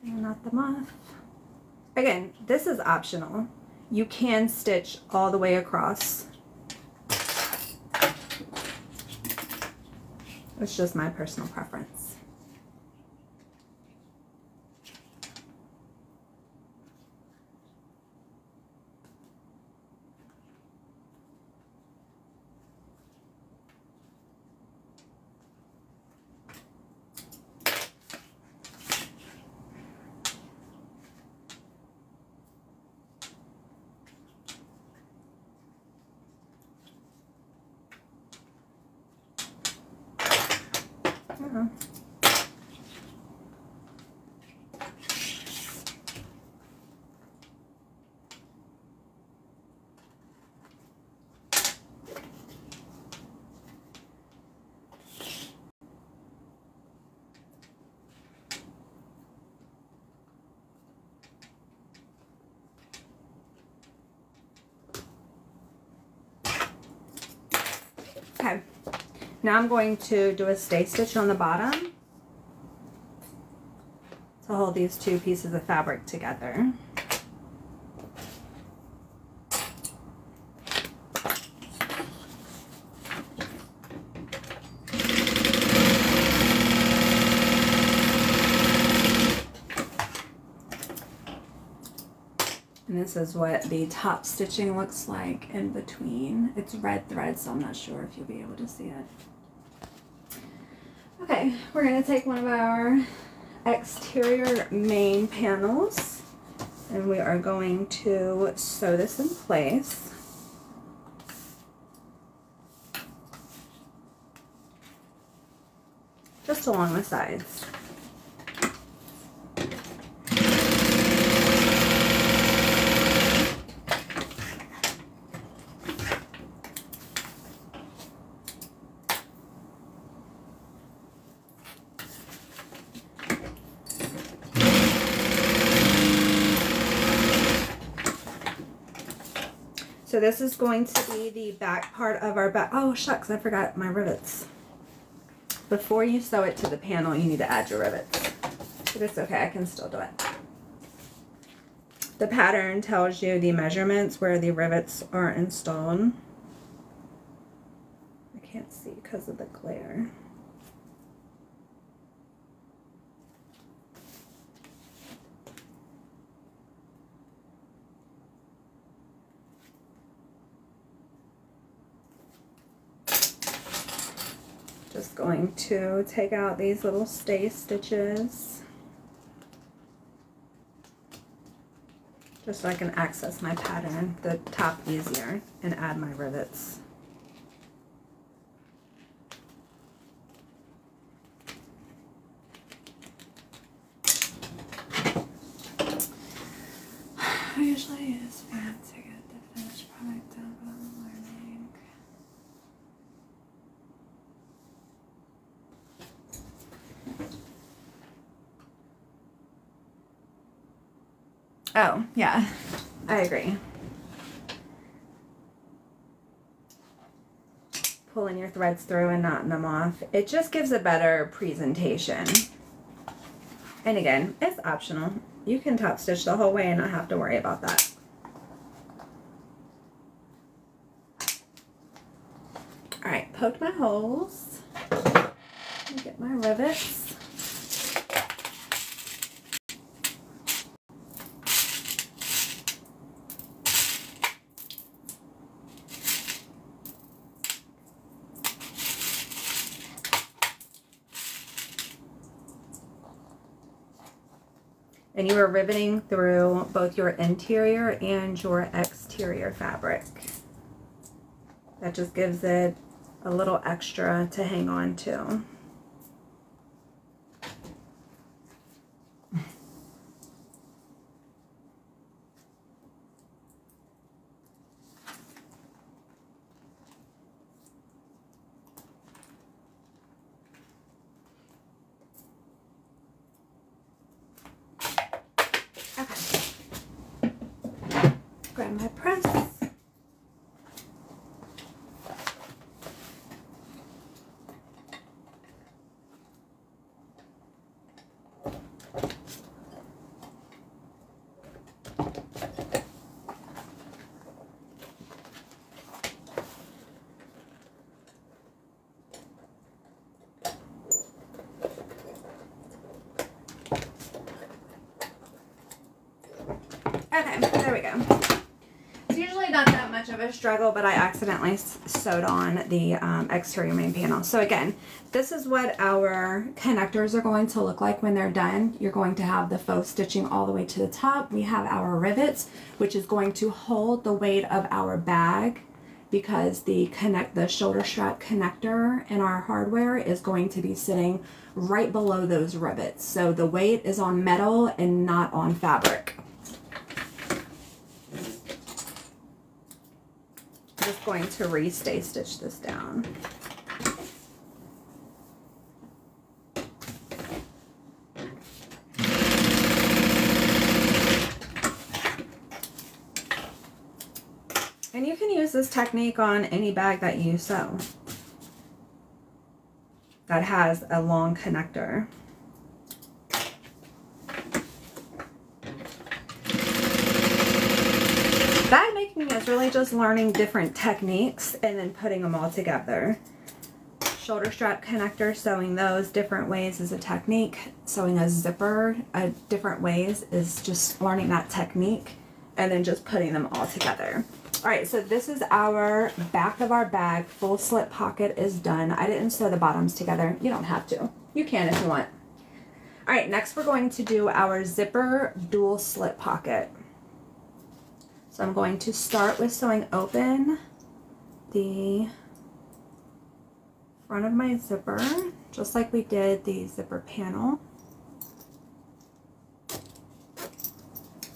And knot them off. Again, this is optional. You can stitch all the way across. It's just my personal preference. Okay, now I'm going to do a stay stitch on the bottom to hold these two pieces of fabric together. And this is what the top stitching looks like in between. It's red thread, so I'm not sure if you'll be able to see it. Okay, we're going to take one of our exterior main panels and we are going to sew this in place. Just along the sides. So this is going to be the back part of our back. Oh shucks, I forgot my rivets. Before you sew it to the panel, you need to add your rivets. But it's okay, I can still do it. The pattern tells you the measurements where the rivets are installed. I can't see see because of the glare. Just going to take out these little stay stitches just so I can access my pattern, the top easier, and add my rivets. I usually use fan to get the finished product done, but I'm learning. Oh, yeah, I agree. Pulling your threads through and knotting them off, it just gives a better presentation. And again, it's optional. You can top stitch the whole way and not have to worry about that. All right, poke my holes. Get my rivets. And you are riveting through both your interior and your exterior fabric. That just gives it a little extra to hang on to. Grab my press. Okay, there we go. It's usually not that much of a struggle, but I accidentally sewed on the exterior main panel. So again, this is what our connectors are going to look like when they're done. You're going to have the faux stitching all the way to the top. We have our rivets, which is going to hold the weight of our bag, because the shoulder strap connector in our hardware is going to be sitting right below those rivets. So the weight is on metal and not on fabric. I'm just going to re-stay stitch this down. And you can use this technique on any bag that you sew that has a long connector. Bag making is really just learning different techniques and then putting them all together. Shoulder strap connector, sewing those different ways is a technique. Sewing a zipper different ways is just learning that technique and then just putting them all together. All right, so this is our back of our bag. Full slip pocket is done. I didn't sew the bottoms together. You don't have to. You can if you want. All right, next we're going to do our zipper dual slip pocket. So I'm going to start with sewing open the front of my zipper, just like we did the zipper panel.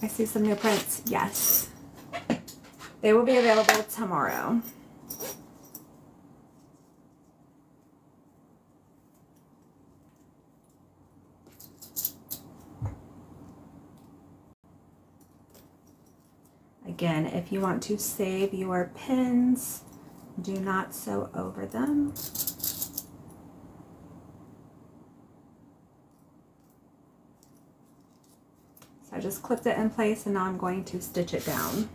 I see some new prints. Yes. They will be available tomorrow. Again, if you want to save your pins, do not sew over them. So I just clipped it in place and now I'm going to stitch it down.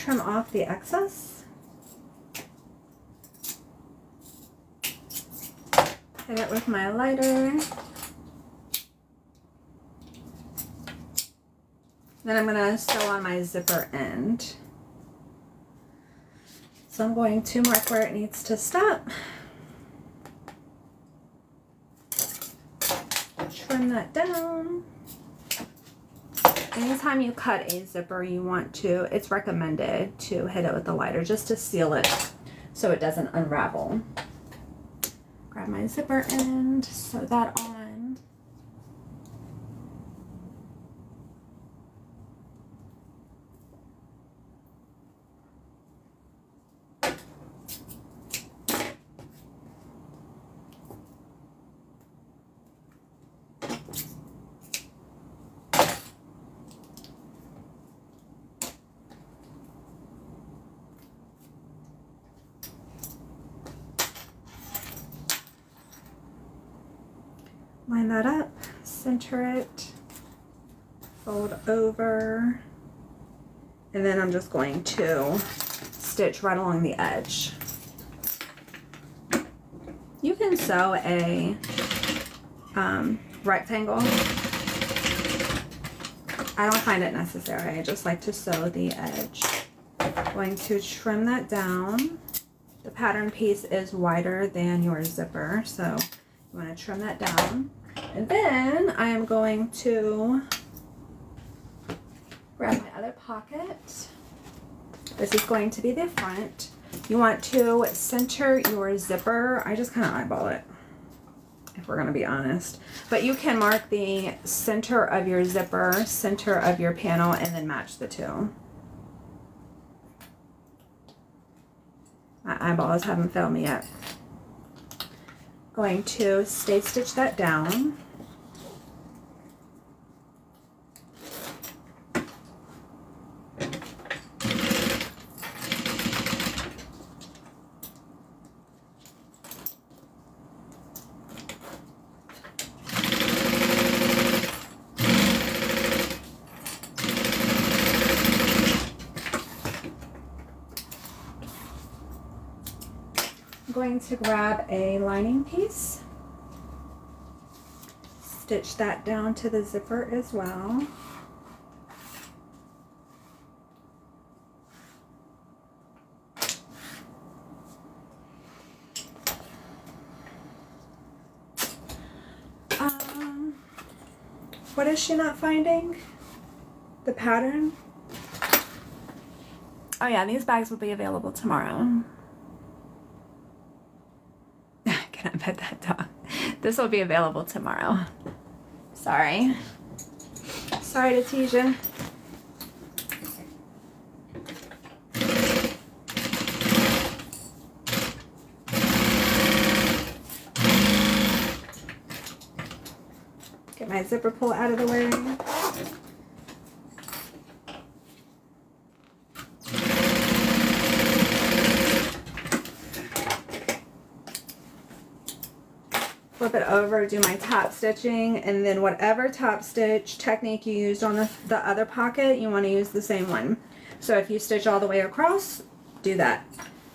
trim off the excess. Hit it with my lighter. Then I'm going to sew on my zipper end. So I'm going to mark where it needs to stop. Trim that down. Anytime you cut a zipper, you want to, it's recommended to hit it with the lighter just to seal it so it doesn't unravel. Grab my zipper end, sew that on. Line that up, center it, fold over, and then I'm just going to stitch right along the edge. You can sew a rectangle. I don't find it necessary. I just like to sew the edge. Going to trim that down. The pattern piece is wider than your zipper, so you want to trim that down. And then I am going to grab my other pocket. This is going to be the front. You want to center your zipper. I just kind of eyeball it, if we're going to be honest. But you can mark the center of your zipper, center of your panel, and then match the two. My eyeballs haven't failed me yet. Going to stay stitch that down. I'm going to grab a lining piece, stitch that down to the zipper as well. What is she not finding? The pattern? Oh yeah, these bags will be available tomorrow. Can I pet that dog? This will be available tomorrow. Sorry. Sorry to tease you. Get my zipper pull out of the way. Flip it over, do my top stitching, and then whatever top stitch technique you used on the other pocket, you want to use the same one. So if you stitch all the way across, do that.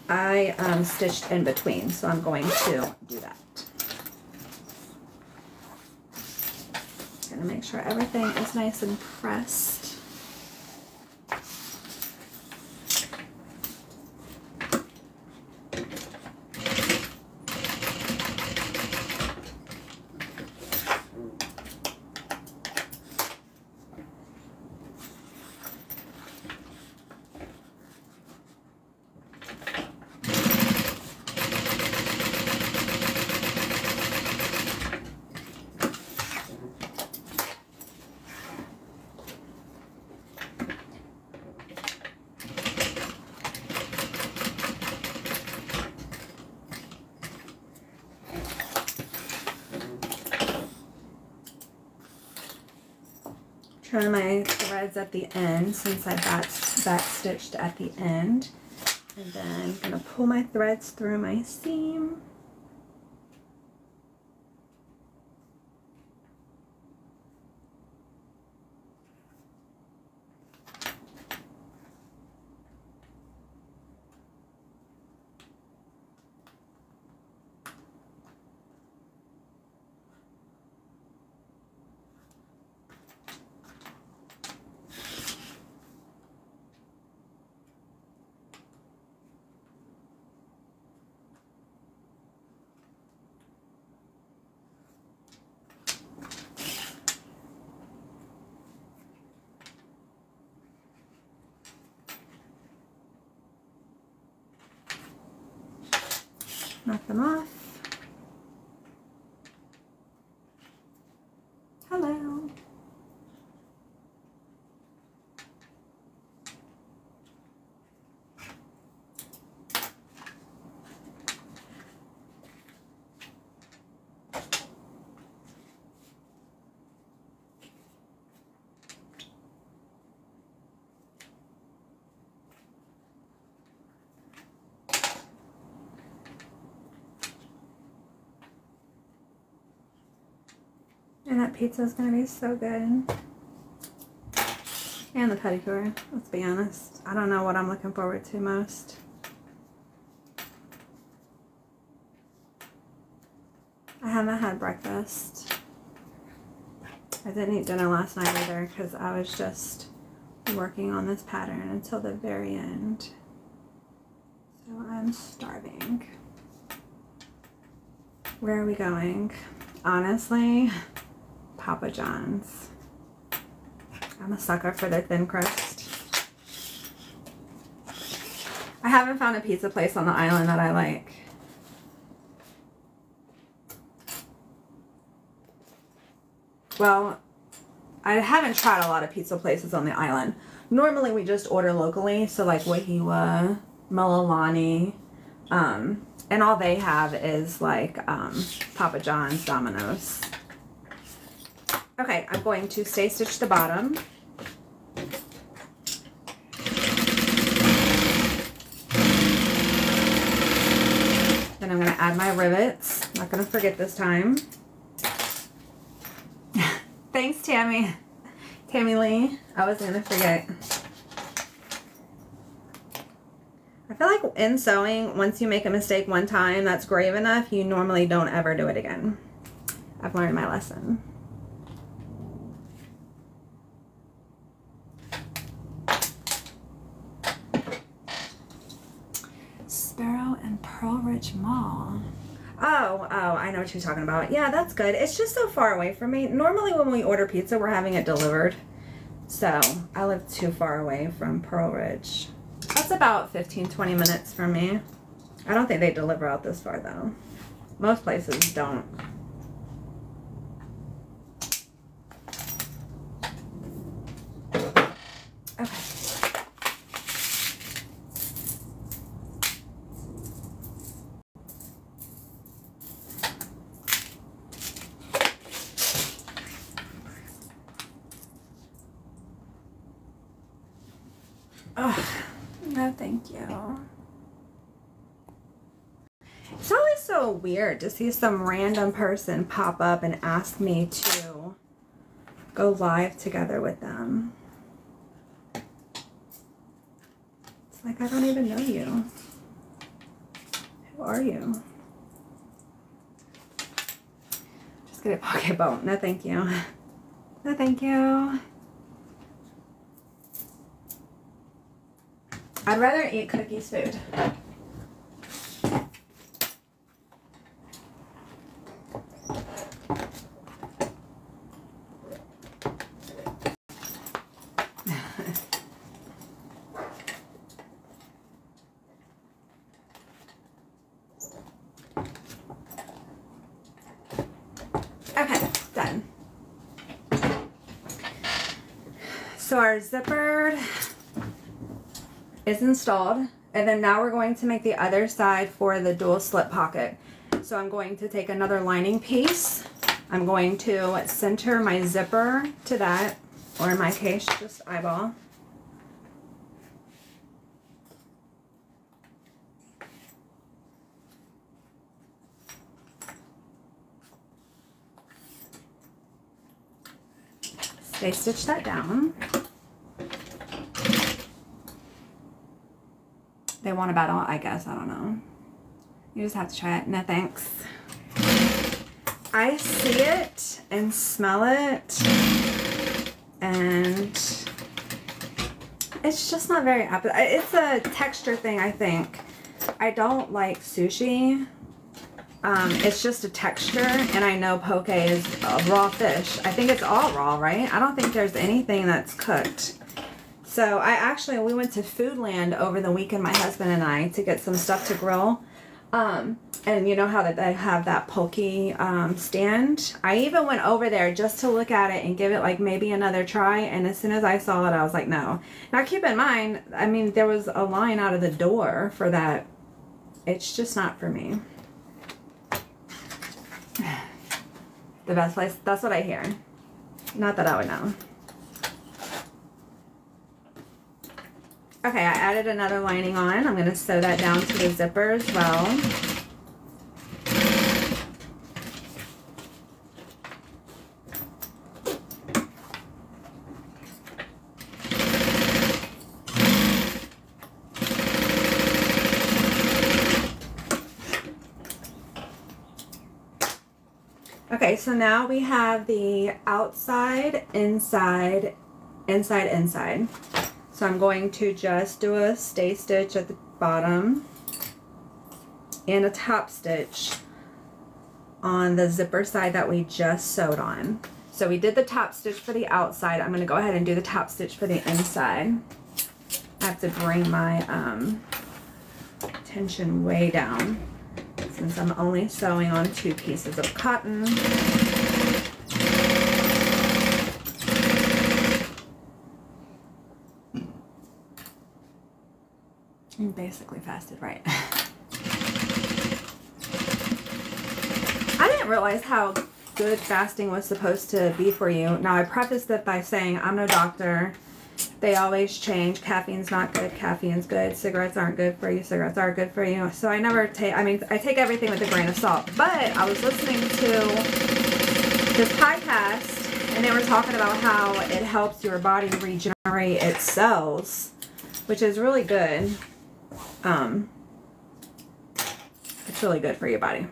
I stitched in between, so I'm going to do that. Gonna make sure everything is nice and pressed. Trim my threads at the end since I back stitched at the end. And then I'm going to pull my threads through my seam. knock them off. Hello. And that pizza is going to be so good. And the pedicure, let's be honest. I don't know what I'm looking forward to most. I haven't had breakfast. I didn't eat dinner last night either because I was just working on this pattern until the very end. So I'm starving. Where are we going? Honestly, Papa John's. I'm a sucker for their thin crust. I haven't found a pizza place on the island that I like. Well, I haven't tried a lot of pizza places on the island. Normally we just order locally, so like Wahiwa, Leilani, and all they have is like Papa John's, Domino's. Okay, I'm going to stay stitch the bottom. Then I'm going to add my rivets. Not going to forget this time. Thanks, Tammy. Tammy Lee. I was going to forget. I feel like in sewing, once you make a mistake one time that's grave enough, you normally don't ever do it again. I've learned my lesson. Sparrow and Pearl Ridge Mall. Oh, I know what you're talking about. Yeah, that's good. It's just so far away from me. Normally when we order pizza, we're having it delivered. So I live too far away from Pearl Ridge. That's about 15-20 minutes from me. I don't think they deliver out this far though. Most places don't. Okay. Oh, no thank you. It's always so weird to see some random person pop up and ask me to go live together with them. It's like I don't even know you. Who are you? Just get a pocket boat. No thank you. No thank you. I'd rather eat Cookie's food. Okay, done. So our zipper is installed, and then now we're going to make the other side for the dual slip pocket. So I'm going to take another lining piece. I'm going to center my zipper to that, or in my case, just eyeball. Stay stitch that down. They want a battle, I guess. I don't know. You just have to try it. No thanks. I see it and smell it, and it's just not very appetizing. It's a texture thing, I think. I don't like sushi. It's just a texture, and I know poke is a raw fish. I think it's all raw, right? I don't think there's anything that's cooked. So we went to Foodland over the weekend, my husband and I, to get some stuff to grill. And you know how that they have that pokey stand? I even went over there just to look at it and give it like maybe another try. And as soon as I saw it, I was like, no. Now keep in mind, I mean, there was a line out of the door for that. It's just not for me. The best place, that's what I hear. Not that I would know. Okay, I added another lining on. I'm going to sew that down to the zipper as well. Okay, so now we have the outside, inside, inside, inside. So I'm going to just do a stay stitch at the bottom and a top stitch on the zipper side that we just sewed on. So we did the top stitch for the outside. I'm going to go ahead and do the top stitch for the inside. I have to bring my tension way down since I'm only sewing on 2 pieces of cotton. I'm basically fasted, right? I didn't realize how good fasting was supposed to be for you. Now, I prefaced it by saying I'm no doctor. They always change. Caffeine's not good. Caffeine's good. Cigarettes aren't good for you. Cigarettes are good for you. So I never take, I mean, I take everything with a grain of salt. But I was listening to this podcast and they were talking about how it helps your body regenerate its cells, which is really good. It's really good for your body.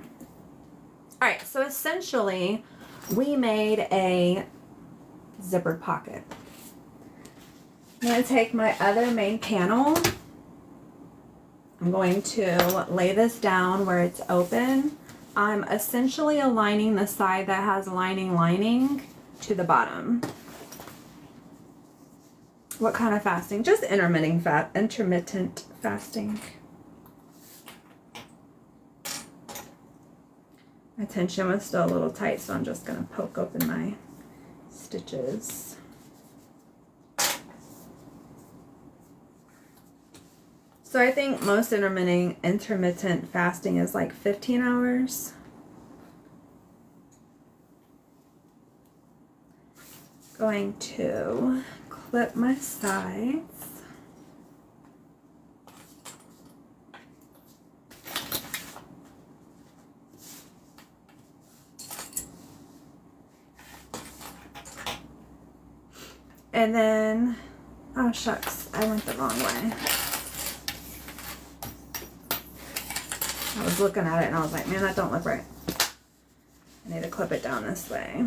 All right, so essentially we made a zippered pocket. I'm going to take my other main panel. I'm going to lay this down where it's open. I'm essentially aligning the side that has lining to the bottom. What kind of fasting? Just intermittent fasting. My tension was still a little tight, so I'm just going to poke open my stitches. So I think most intermittent fasting is like 15 hours. Going to clip my sides. And then, oh shucks, I went the wrong way. I was looking at it and I was like, man, that don't look right. I need to clip it down this way.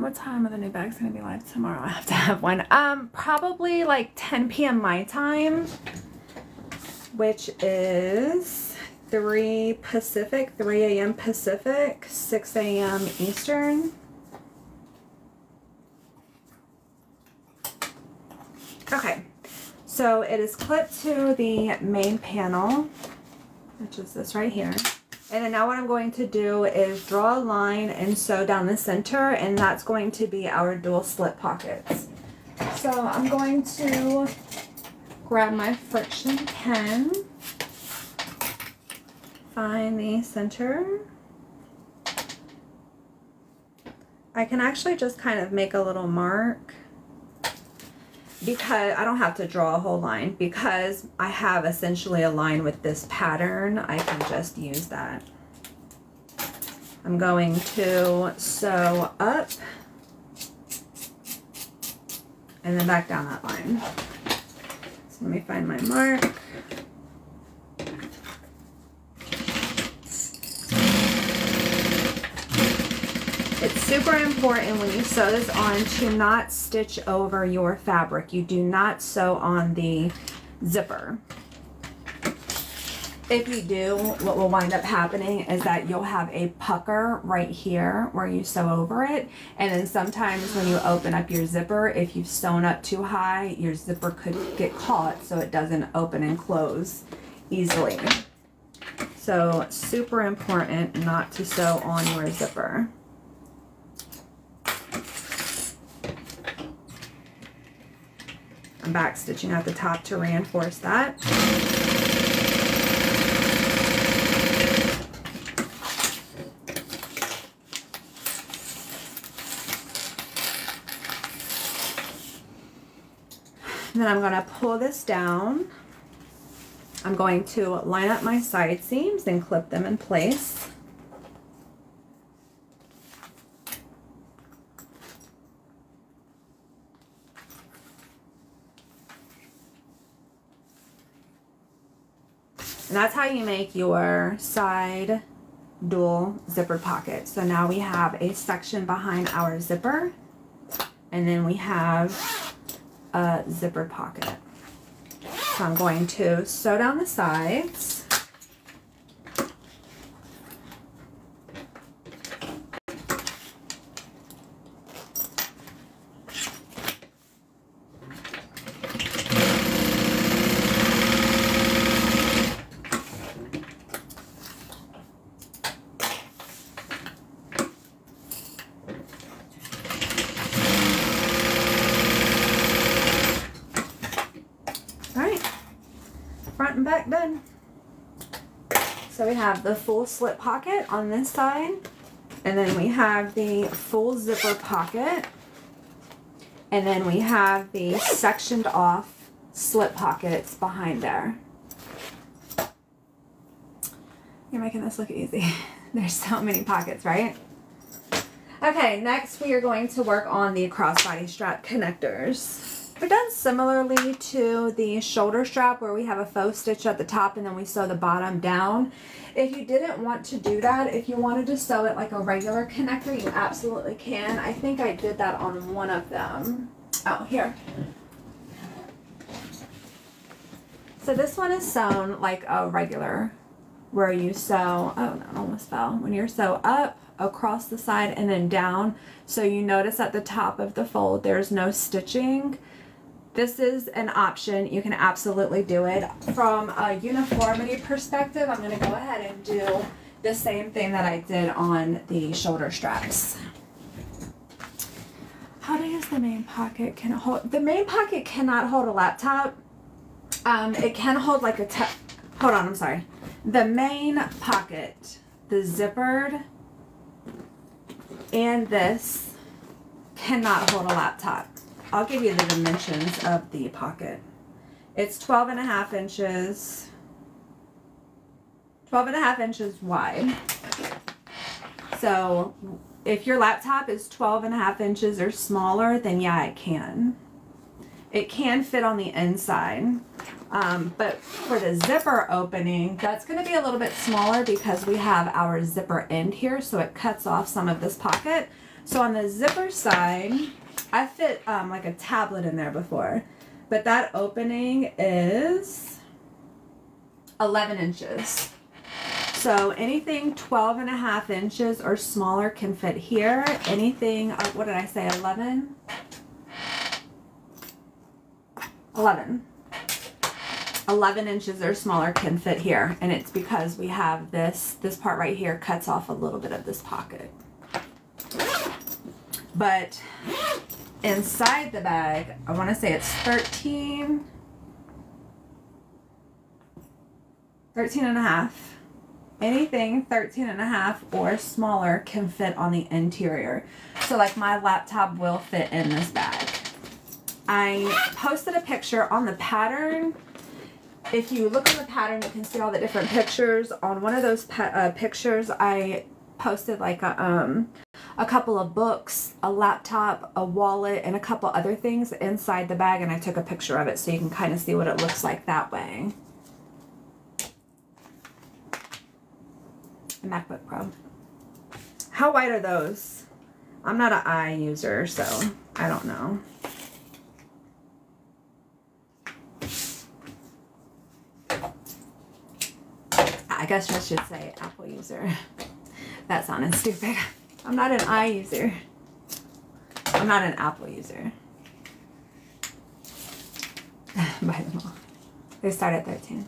What time are the new bags going to be live tomorrow? I have to have one. Probably like 10 p.m. my time, which is 3 Pacific, 3 a.m. Pacific, 6 a.m. Eastern. Okay, so it is clipped to the main panel, which is this right here. And then now what I'm going to do is draw a line and sew down the center, and that's going to be our dual slit pockets. So I'm going to grab my friction pen, find the center. I can actually just kind of make a little mark because I don't have to draw a whole line, because I have essentially a line with this pattern. I can just use that. I'm going to sew up and then back down that line. So let me find my mark. It's super important when you sew this on to not stitch over your fabric. You do not sew on the zipper. If you do, what will wind up happening is that you'll have a pucker right here where you sew over it. And then sometimes when you open up your zipper, if you've sewn up too high, your zipper could get caught so it doesn't open and close easily. So super important not to sew on your zipper. I'm back stitching at the top to reinforce that. Then I'm going to pull this down. I'm going to line up my side seams and clip them in place. And that's how you make your side dual zippered pocket. So now we have a section behind our zipper, and then we have a zippered pocket. So I'm going to sew down the sides. Front and back done. So we have the full slip pocket on this side, and then we have the full zipper pocket, and then we have the sectioned off slip pockets behind there. You're making this look easy. There's so many pockets, right? Okay, next we are going to work on the crossbody strap connectors. They're done similarly to the shoulder strap where we have a faux stitch at the top and then we sew the bottom down. If you didn't want to do that, if you wanted to sew it like a regular connector, you absolutely can. I think I did that on one of them. Oh, here. So this one is sewn like a regular, where you sew, oh no, it almost fell. When you're sew up, across the side, and then down. So you notice at the top of the fold, there's no stitching. This is an option. You can absolutely do it. From a uniformity perspective, I'm going to go ahead and do the same thing that I did on the shoulder straps. How big is the main pocket? Can it hold? The main pocket cannot hold a laptop. It can hold like a, hold on, I'm sorry. The main pocket, the zippered, and this cannot hold a laptop. I'll give you the dimensions of the pocket. It's 12.5 inches, 12.5 inches wide. So if your laptop is 12.5 inches or smaller, then yeah, it can. It can fit on the inside. But for the zipper opening, that's going to be a little bit smaller because we have our zipper end here, so it cuts off some of this pocket. So on the zipper side, I fit like a tablet in there before, but that opening is 11 inches. So anything 12.5 inches or smaller can fit here. Anything, what did I say, 11? 11 inches or smaller can fit here, and it's because we have this part right here cuts off a little bit of this pocket. But inside the bag, I want to say it's 13 and a half. Anything 13 and a half or smaller can fit on the interior. So like my laptop will fit in this bag. I posted a picture on the pattern. If you look on the pattern, you can see all the different pictures. On one of those pictures, I posted like a couple of books, a laptop, a wallet, and a couple other things inside the bag, and I took a picture of it so you can kind of see what it looks like that way. MacBook Pro. How wide are those? I'm not an eye user, so I don't know. I guess I should say Apple user. That sounded stupid. I'm not an I user. I'm not an Apple user. Buy them all. They start at 13.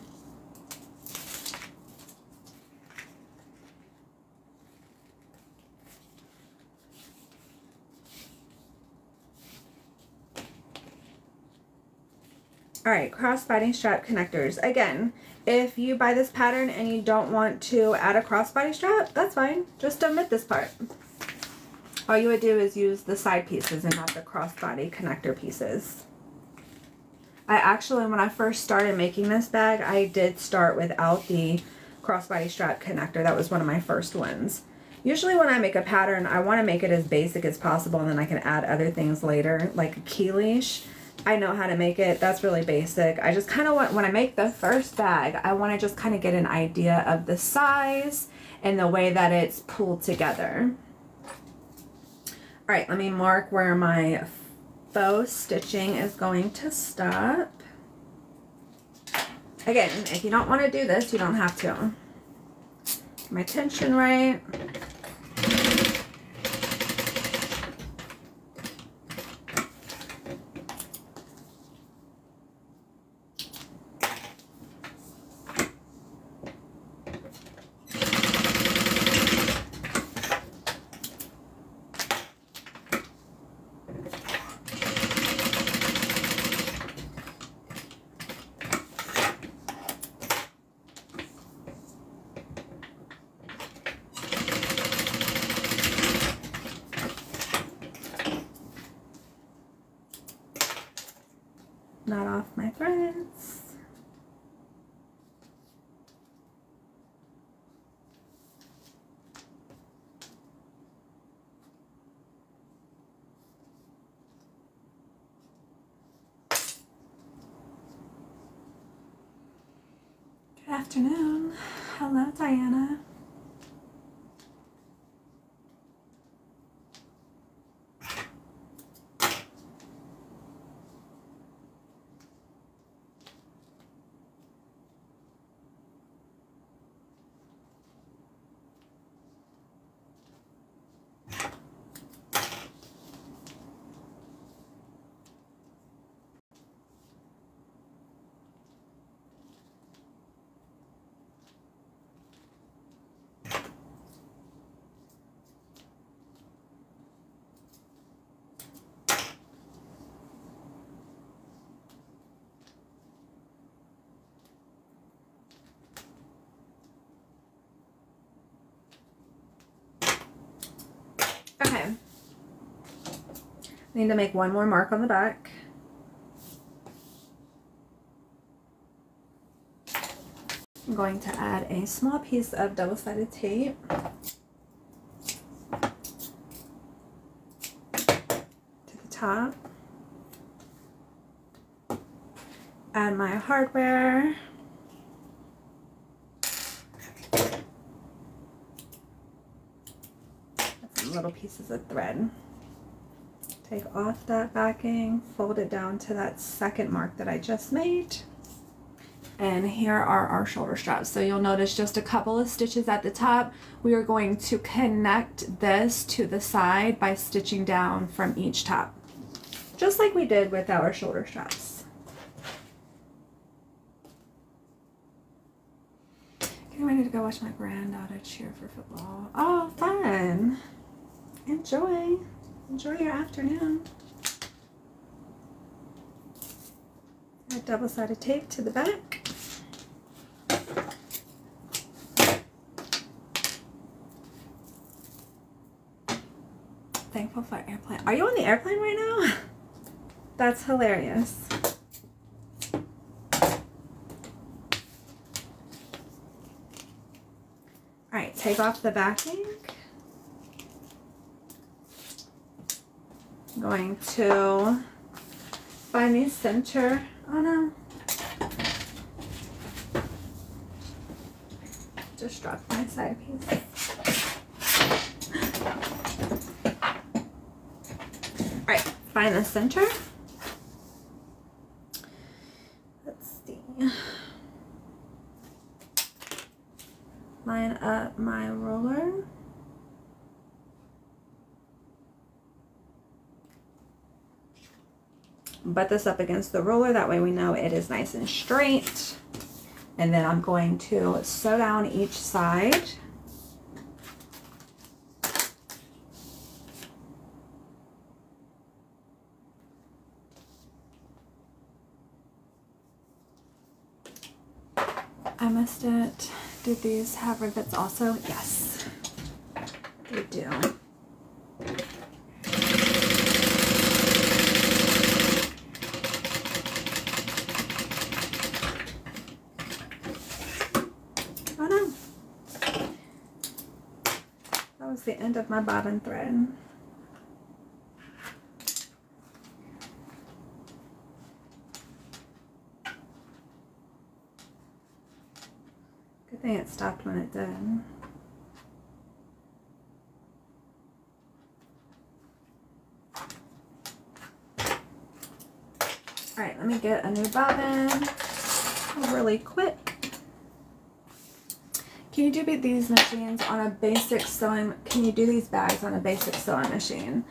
All right, crossbody strap connectors. Again, if you buy this pattern and you don't want to add a crossbody strap, that's fine. Just omit this part. All you would do is use the side pieces and not the crossbody connector pieces. I actually, when I first started making this bag, I did start without the crossbody strap connector. That was one of my first ones. Usually when I make a pattern, I want to make it as basic as possible, and then I can add other things later, like a key leash. I know how to make it. That's really basic. I just kind of want, when I make the first bag, I want to just kind of get an idea of the size and the way that it's pulled together. All right, let me mark where my faux stitching is going to stop. Again, if you don't want to do this, you don't have to. My tension right. Knot off my threads. Good afternoon. Hello, Diana. Okay, I need to make one more mark on the back. I'm going to add a small piece of double-sided tape to the top. Add my hardware. Little pieces of thread. Take off that backing, fold it down to that second mark that I just made. And here are our shoulder straps. So you'll notice just a couple of stitches at the top. We are going to connect this to the side by stitching down from each top, just like we did with our shoulder straps. Getting ready to go watch my granddaughter cheer for football. Oh, fun. Enjoy your afternoon. Add double-sided tape to the back. Thankful for airplane. Are you on the airplane right now? That's hilarious. All right, take off the backing. I'm going to find the center. Oh no. Just dropped my side piece. Alright, find the center. Let's see. line up my roller. Butt this up against the roller, that way we know it is nice and straight. And then I'm going to sew down each side. I missed it. Did these have rivets also? Yes, they do. Oh no. That was the end of my bobbin thread. Good thing it stopped when it did. All right, let me get a new bobbin really quick. Can you do these machines on a basic sewing? Can you do these bags on a basic sewing machine?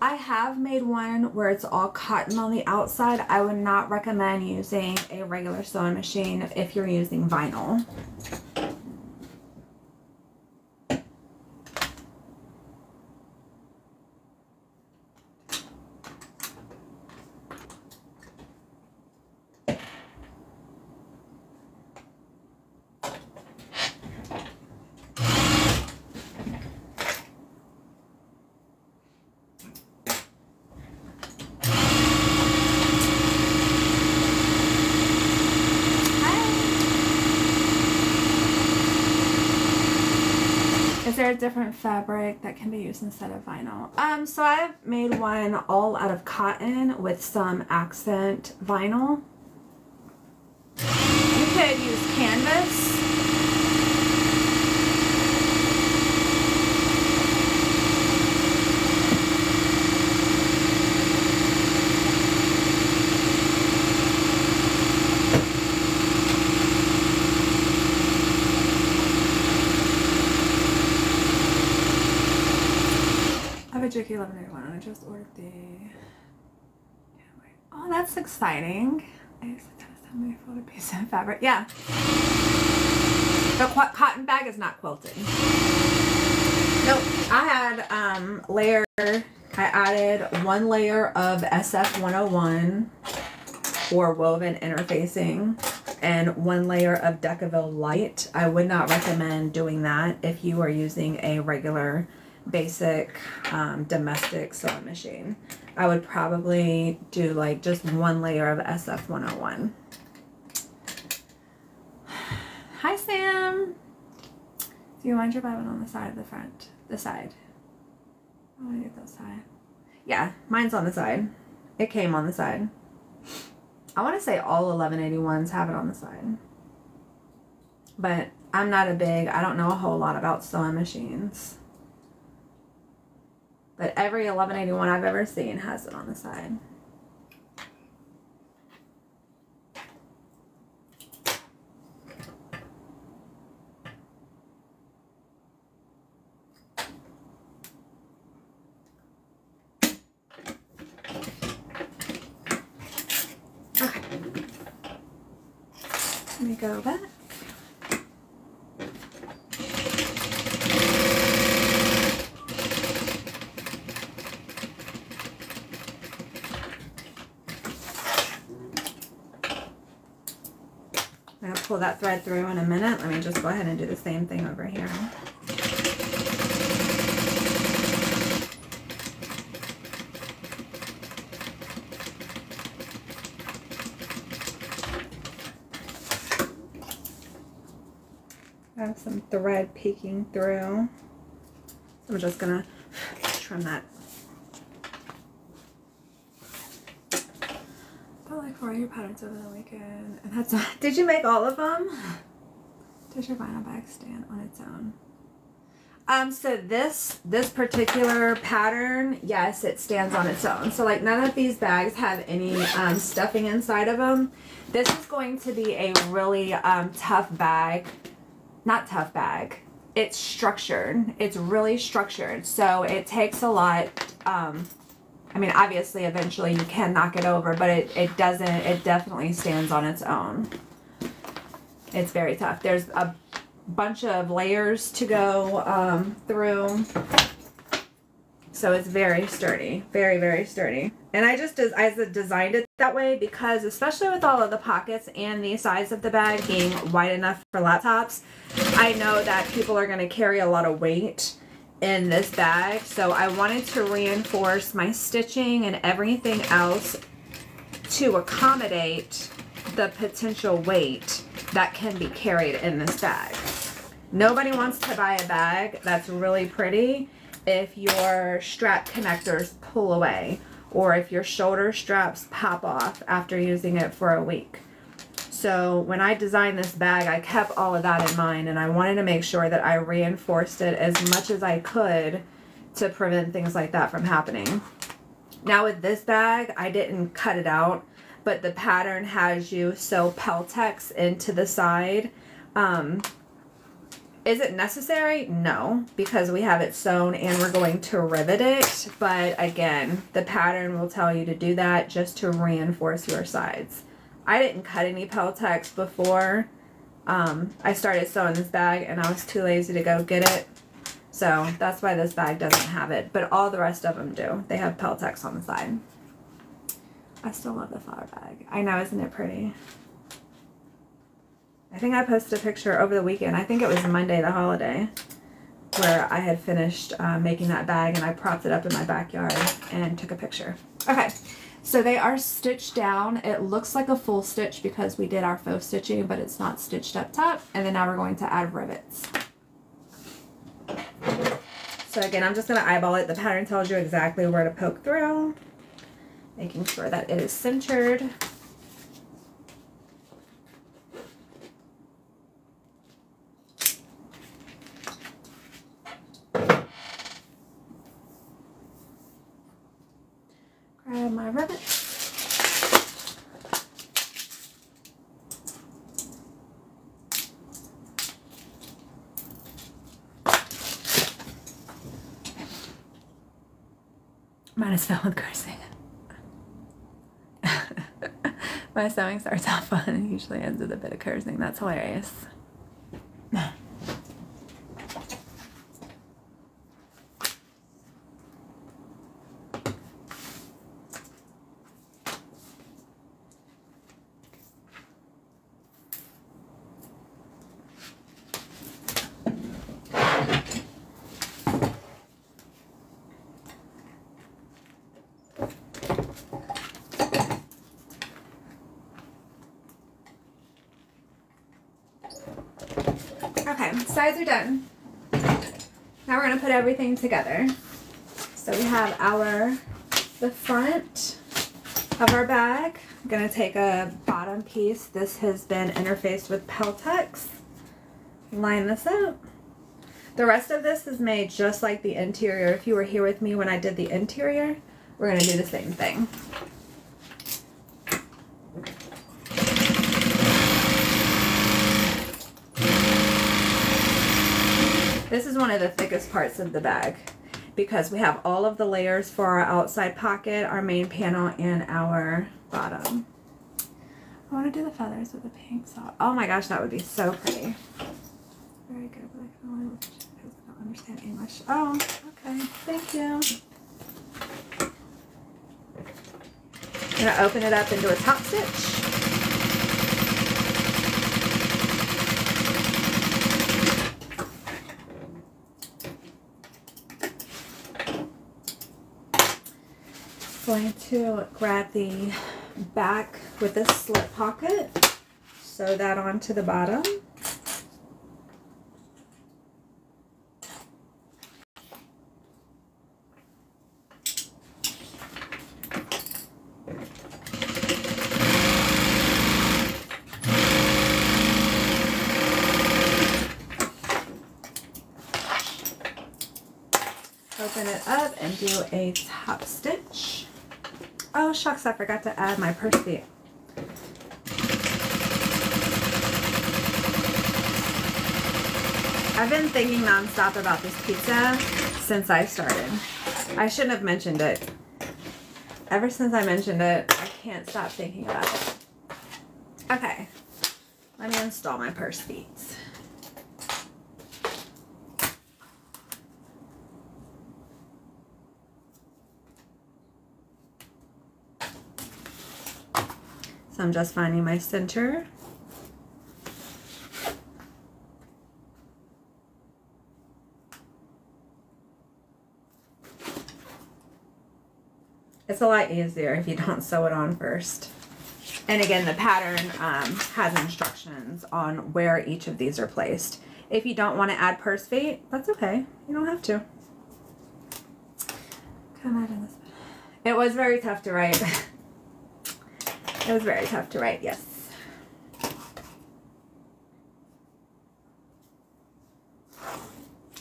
I have made one where it's all cotton on the outside. I would not recommend using a regular sewing machine if you're using vinyl. Is there a different fabric that can be used instead of vinyl? So I've made one all out of cotton with some accent vinyl. You could use canvas. Jerky 1181. I just ordered the. Oh, that's exciting. I used to tell me for a piece of fabric. Yeah. The cotton bag is not quilted. Nope. I had layer. I added one layer of SF 101 for woven interfacing and one layer of Decaville Light. I would not recommend doing that if you are using a regular basic domestic sewing machine. I would probably do like just one layer of SF 101. Hi Sam! Do you want your bobbin on the side of the front? The side. I want to get that side. Yeah, mine's on the side. It came on the side. I want to say all 1181s have it on the side. But I'm not I don't know a whole lot about sewing machines. But every 1181 I've ever seen has it on the side. Okay. Let me go back. I'm going to pull that thread through in a minute. Let me just go ahead and do the same thing over here. I have some thread peeking through. So I'm just going to trim that. Like 4 of your patterns over the weekend, and that's did you make all of them? Does your vinyl bag stand on its own? So this particular pattern, yes, it stands on its own. So like none of these bags have any stuffing inside of them. This is going to be a really tough bag not tough bag. It's structured. It's really structured. So it takes a lot. I mean, obviously, eventually you can knock it over, but it doesn't. It definitely stands on its own. It's very tough. There's a bunch of layers to go through. So it's very sturdy. Very, very sturdy. And I designed it that way because, especially with all of the pockets and the size of the bag being wide enough for laptops, I know that people are going to carry a lot of weight in this bag. So I wanted to reinforce my stitching and everything else to accommodate the potential weight that can be carried in this bag. Nobody wants to buy a bag that's really pretty if your strap connectors pull away or if your shoulder straps pop off after using it for a week. So when I designed this bag, I kept all of that in mind, and I wanted to make sure that I reinforced it as much as I could to prevent things like that from happening. Now with this bag, I didn't cut it out, but the pattern has you sew Peltex into the side. Is it necessary? No, because we have it sewn and we're going to rivet it. But again, the pattern will tell you to do that just to reinforce your sides. I didn't cut any Peltex before I started sewing this bag, and I was too lazy to go get it. So that's why this bag doesn't have it. But all the rest of them do. They have Peltex on the side. I still love the flower bag. I know, isn't it pretty? I think I posted a picture over the weekend. I think it was Monday, the holiday, where I had finished making that bag, and I propped it up in my backyard and took a picture. Okay, so they are stitched down. It looks like a full stitch because we did our faux stitching, but it's not stitched up top. And then now we're going to add rivets. So again, I'm just going to eyeball it. The pattern tells you exactly where to poke through, making sure that it is centered. Grab my rivets. Mine is filled with cursing. My sewing starts off fun and usually ends with a bit of cursing. That's hilarious. Okay, sides are done. Now we're going to put everything together. So we have the front of our bag. I'm going to take a bottom piece. This has been interfaced with Peltex. Line this up. The rest of this is made just like the interior. If you were here with me when I did the interior, we're going to do the same thing. This is one of the thickest parts of the bag because we have all of the layers for our outside pocket, our main panel, and our bottom. I want to do the feathers with the pink salt. Oh my gosh, that would be so pretty. Very good, but I can only look at it because I don't understand English. Oh, okay. Thank you. I'm going to open it up into a top stitch. Going to grab the back with this slip pocket, sew that onto the bottom. Open it up and do a top stitch. Oh shucks, I forgot to add my purse feet. I've been thinking nonstop about this pizza since I started. I shouldn't have mentioned it. Ever since I mentioned it, I can't stop thinking about it. Okay, let me install my purse feet. So I'm just finding my center. It's a lot easier if you don't sew it on first. And again, the pattern has instructions on where each of these are placed. If you don't want to add purse feet, that's okay. You don't have to. Come out of this. It was very tough to write. It was very tough to write, yes.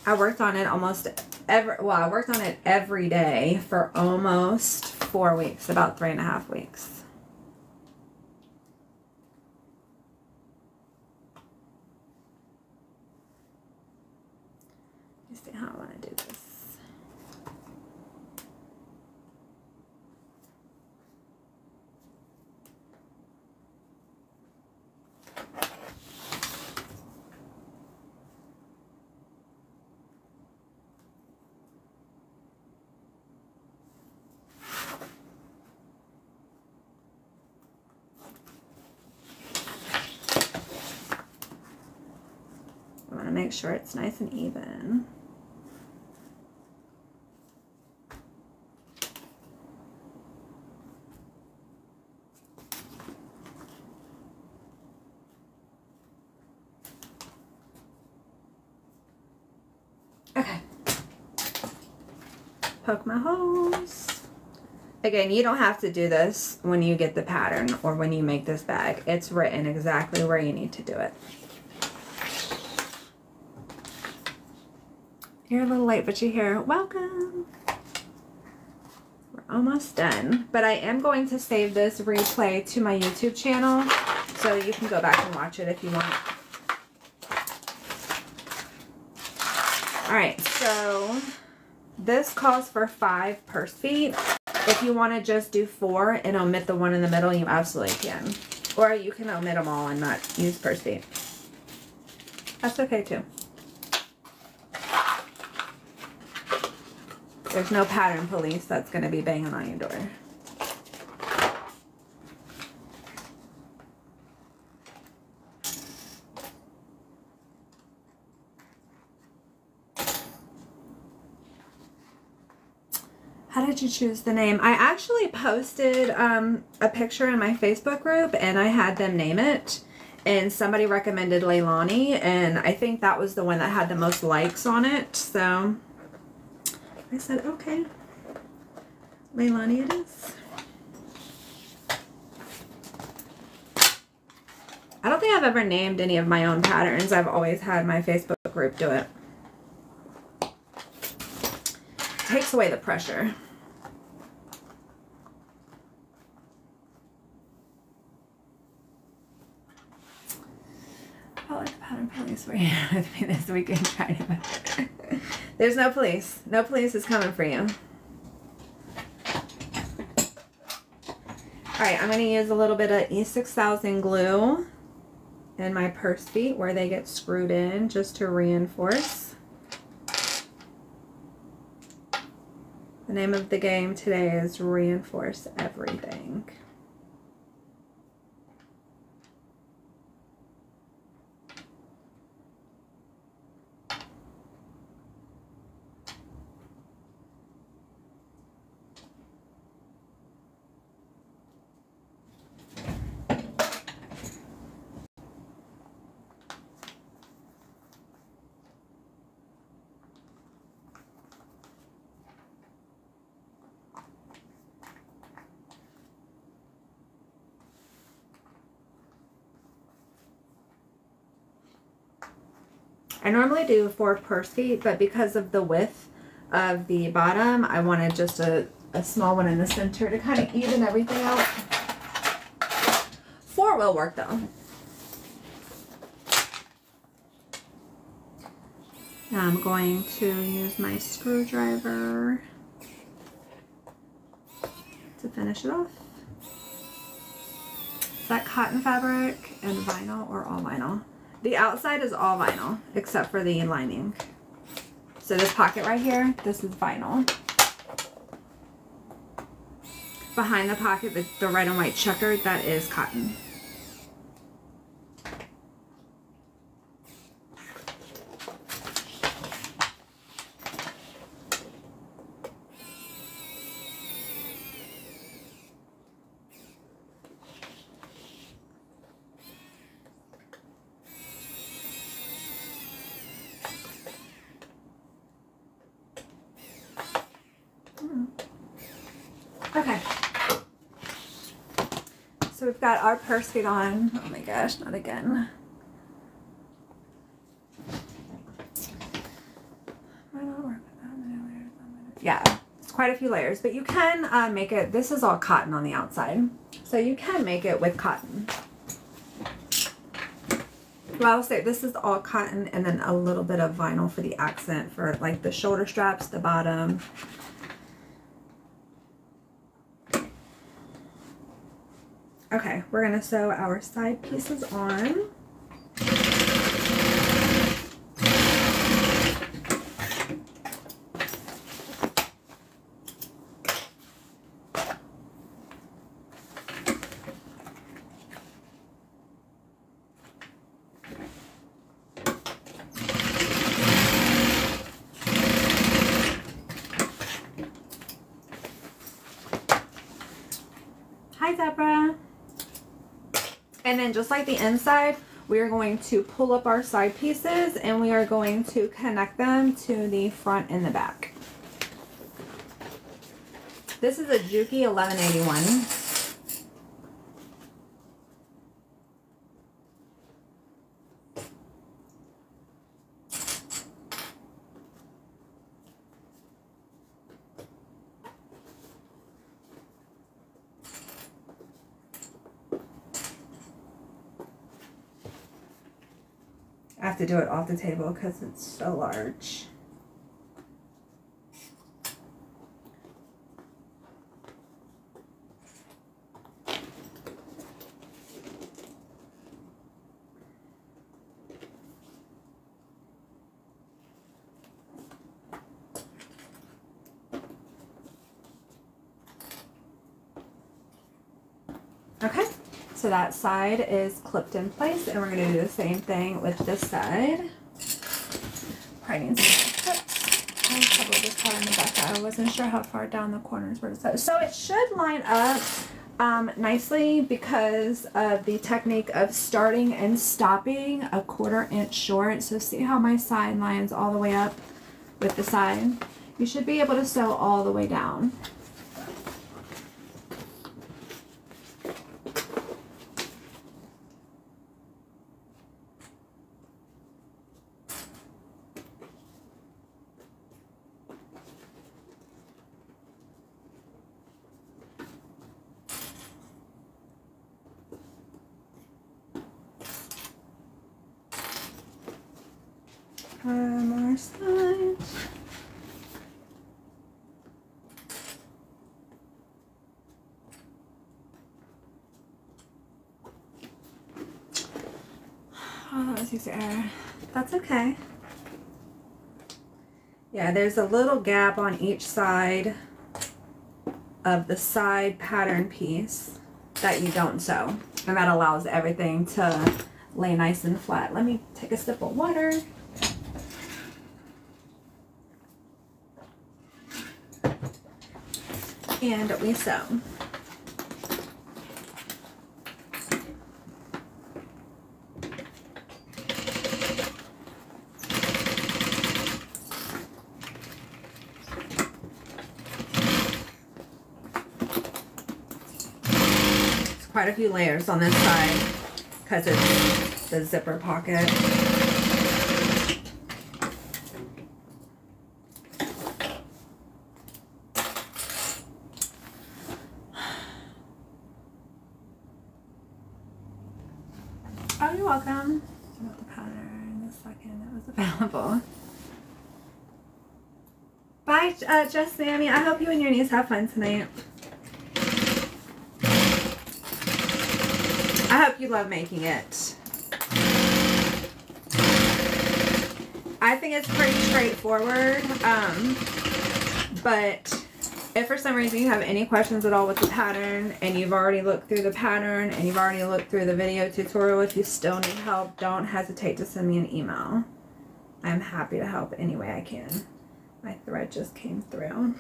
I worked on it I worked on it every day for almost 4 weeks, about 3.5 weeks. Let me see how I want to do this. Make sure it's nice and even. Okay. Poke my holes. Again, you don't have to do this when you get the pattern or when you make this bag. It's written exactly where you need to do it. You're a little late, but you're here. Welcome. We're almost done, but I am going to save this replay to my YouTube channel, so you can go back and watch it if you want. All right, so this calls for 5 purse feet. If you want to just do 4 and omit the one in the middle, you absolutely can. Or you can omit them all and not use purse feet. That's okay too. There's no pattern police that's going to be banging on your door. How did you choose the name? I actually posted a picture in my Facebook group and I had them name it. And somebody recommended Leilani, and I think that was the one that had the most likes on it. So I said, okay, Leilani it is. I don't think I've ever named any of my own patterns. I've always had my Facebook group do it. Takes away the pressure. I like the pattern police were here with me this weekend trying to... There's no police. No police is coming for you. Alright, I'm going to use a little bit of E6000 glue in my purse feet where they get screwed in just to reinforce. The name of the game today is Reinforce Everything. I normally do 4 purse feet, but because of the width of the bottom, I wanted just a small one in the center to kind of even everything out. 4 will work though. Now I'm going to use my screwdriver to finish it off. Is that cotton fabric and vinyl or all vinyl? The outside is all vinyl except for the lining. So this pocket right here, this is vinyl. Behind the pocket, the red and white checkered, that is cotton. Okay. So we've got our purse feet on. Oh my gosh, not again. Yeah, it's quite a few layers, but you can make it, this is all cotton on the outside. So you can make it with cotton. Well, I'll say this is all cotton and then a little bit of vinyl for the accent for like the shoulder straps, the bottom. Okay, we're gonna sew our side pieces on. Hi, Deborah. And then just like the inside, we are going to pull up our side pieces and we are going to connect them to the front and the back. This is a Juki 1181. I have to do it off the table because it's so large. Okay. So that side is clipped in place, and we're going to do the same thing with this side. Probably need some clips. I probably just cut in the back. I wasn't sure how far down the corners were to sew. So it should line up nicely because of the technique of starting and stopping a 1/4 inch short. So see how my side lines all the way up with the side? You should be able to sew all the way down. More side. Oh, that was easy error. That's okay. Yeah, there's a little gap on each side of the side pattern piece that you don't sew, and that allows everything to lay nice and flat. Let me take a sip of water. And we sew. It's quite a few layers on this side because it's the zipper pocket. Oh, you're welcome. About the pattern in a second. It was available. Hi, Just Sammy. I hope you and your niece have fun tonight. I hope you love making it. I think it's pretty straightforward, but if for some reason you have any questions at all with the pattern and you've already looked through the pattern and you've already looked through the video tutorial, if you still need help, don't hesitate to send me an email. I'm happy to help any way I can. My thread just came through.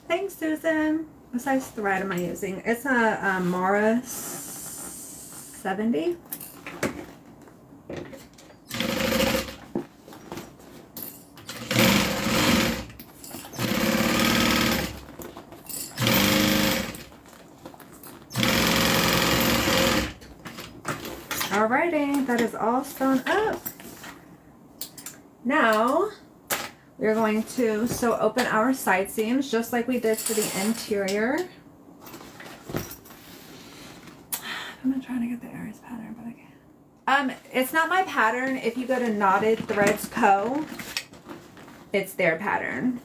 Thanks, Susan. What size thread am I using? It's a Mara 70. Alrighty, that is all sewn up. Now we're going to sew open our side seams just like we did for the interior. I'm gonna try to get the Aries pattern, but I can't. It's not my pattern. If you go to Knotted Threads Co., it's their pattern.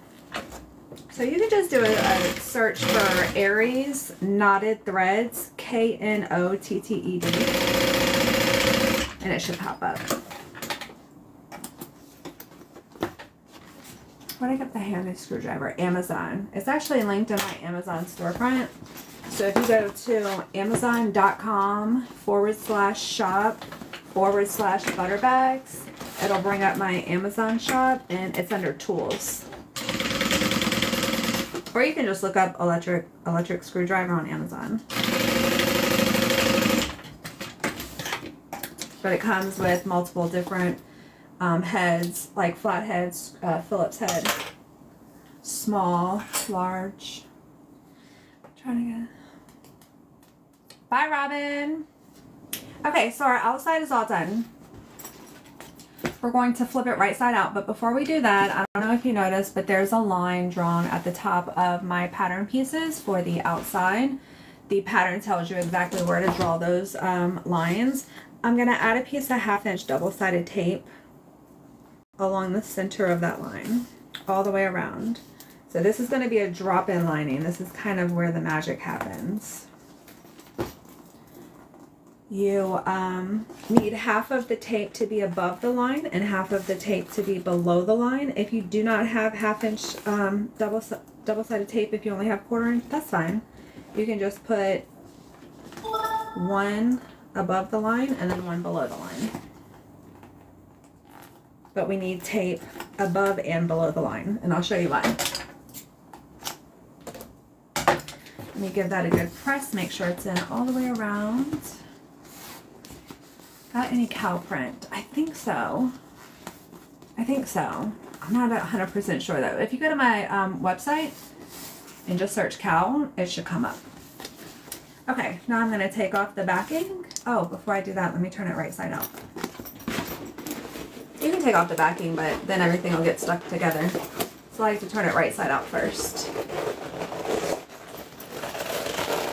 So you can just do a search for Aries Knotted Threads, KNOTTED, and it should pop up. Where did I get the handy screwdriver? Amazon. It's actually linked in my Amazon storefront. So if you go to amazon.com/shop/butterbags, it'll bring up my Amazon shop and it's under tools. Or you can just look up electric screwdriver on Amazon. But it comes with multiple different heads, like flat heads, Phillips head, small, large. I'm trying to get. Bye, Robin. Okay, so our outside is all done. We're going to flip it right side out, but before we do that, I don't know if you noticed, but there's a line drawn at the top of my pattern pieces for the outside. The pattern tells you exactly where to draw those lines. I'm going to add a piece of 1/2 inch double-sided tape along the center of that line, all the way around. So this is going to be a drop-in lining. This is kind of where the magic happens. You need 1/2 of the tape to be above the line and 1/2 of the tape to be below the line. If you do not have 1/2 inch double-sided tape, if you only have 1/4 inch, that's fine. You can just put one above the line and then one below the line. But we need tape above and below the line, and I'll show you why. Let me give that a good press, make sure it's in all the way around. Got any cow print? I think so. I think so. I'm not 100% sure though. If you go to my website and just search cow, it should come up. Okay, now I'm going to take off the backing. Oh, before I do that, let me turn it right side out. You can take off the backing, but then everything will get stuck together. So I like to turn it right side out first.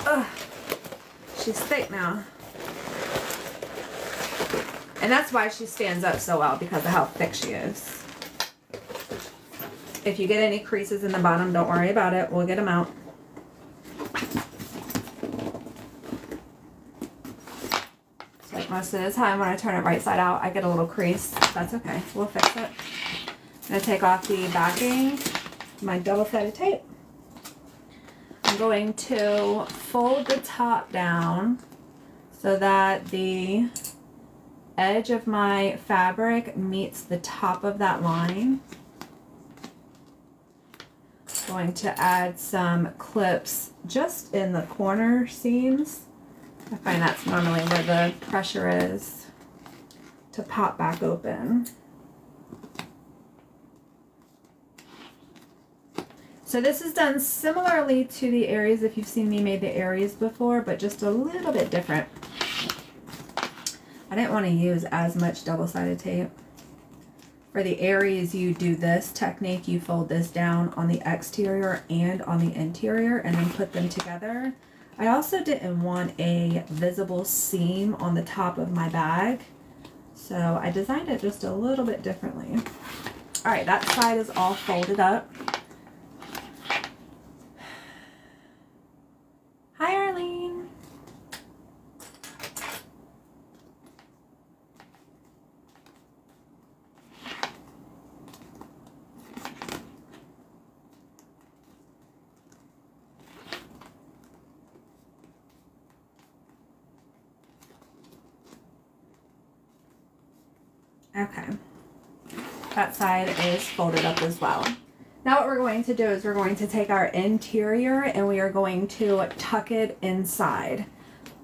Ugh, she's thick now. And that's why she stands up so well, because of how thick she is. If you get any creases in the bottom, don't worry about it. We'll get them out. It's like most of the time when I turn it right side out, I get a little crease. That's okay. We'll fix it. I'm going to take off the backing, my double-sided tape. I'm going to fold the top down so that the edge of my fabric meets the top of that line. Going to add some clips just in the corner seams. I find that's normally where the pressure is to pop back open. So this is done similarly to the Aries, if you've seen me make the Aries before, but just a little bit different. I didn't want to use as much double-sided tape. For the Aries, you do this technique. You fold this down on the exterior and on the interior and then put them together. I also didn't want a visible seam on the top of my bag, so I designed it just a little bit differently. All right, that side is all folded up. Hi, Arlene. Okay, that side is folded up as well. Now what we're going to do is we're going to take our interior and we are going to tuck it inside.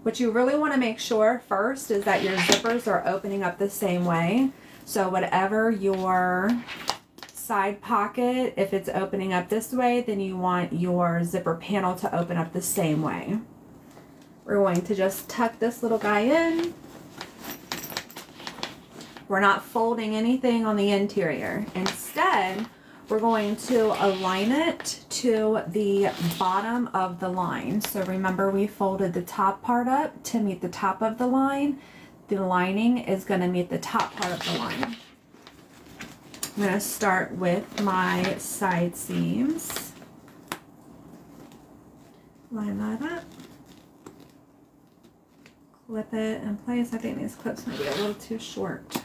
What you really want to make sure first is that your zippers are opening up the same way. So whatever your side pocket, if it's opening up this way, then you want your zipper panel to open up the same way. We're going to just tuck this little guy in. We're not folding anything on the interior. Instead, we're going to align it to the bottom of the line. So remember, we folded the top part up to meet the top of the line. The lining is going to meet the top part of the line. I'm going to start with my side seams. Line that up. Clip it in place. I think these clips might be a little too short.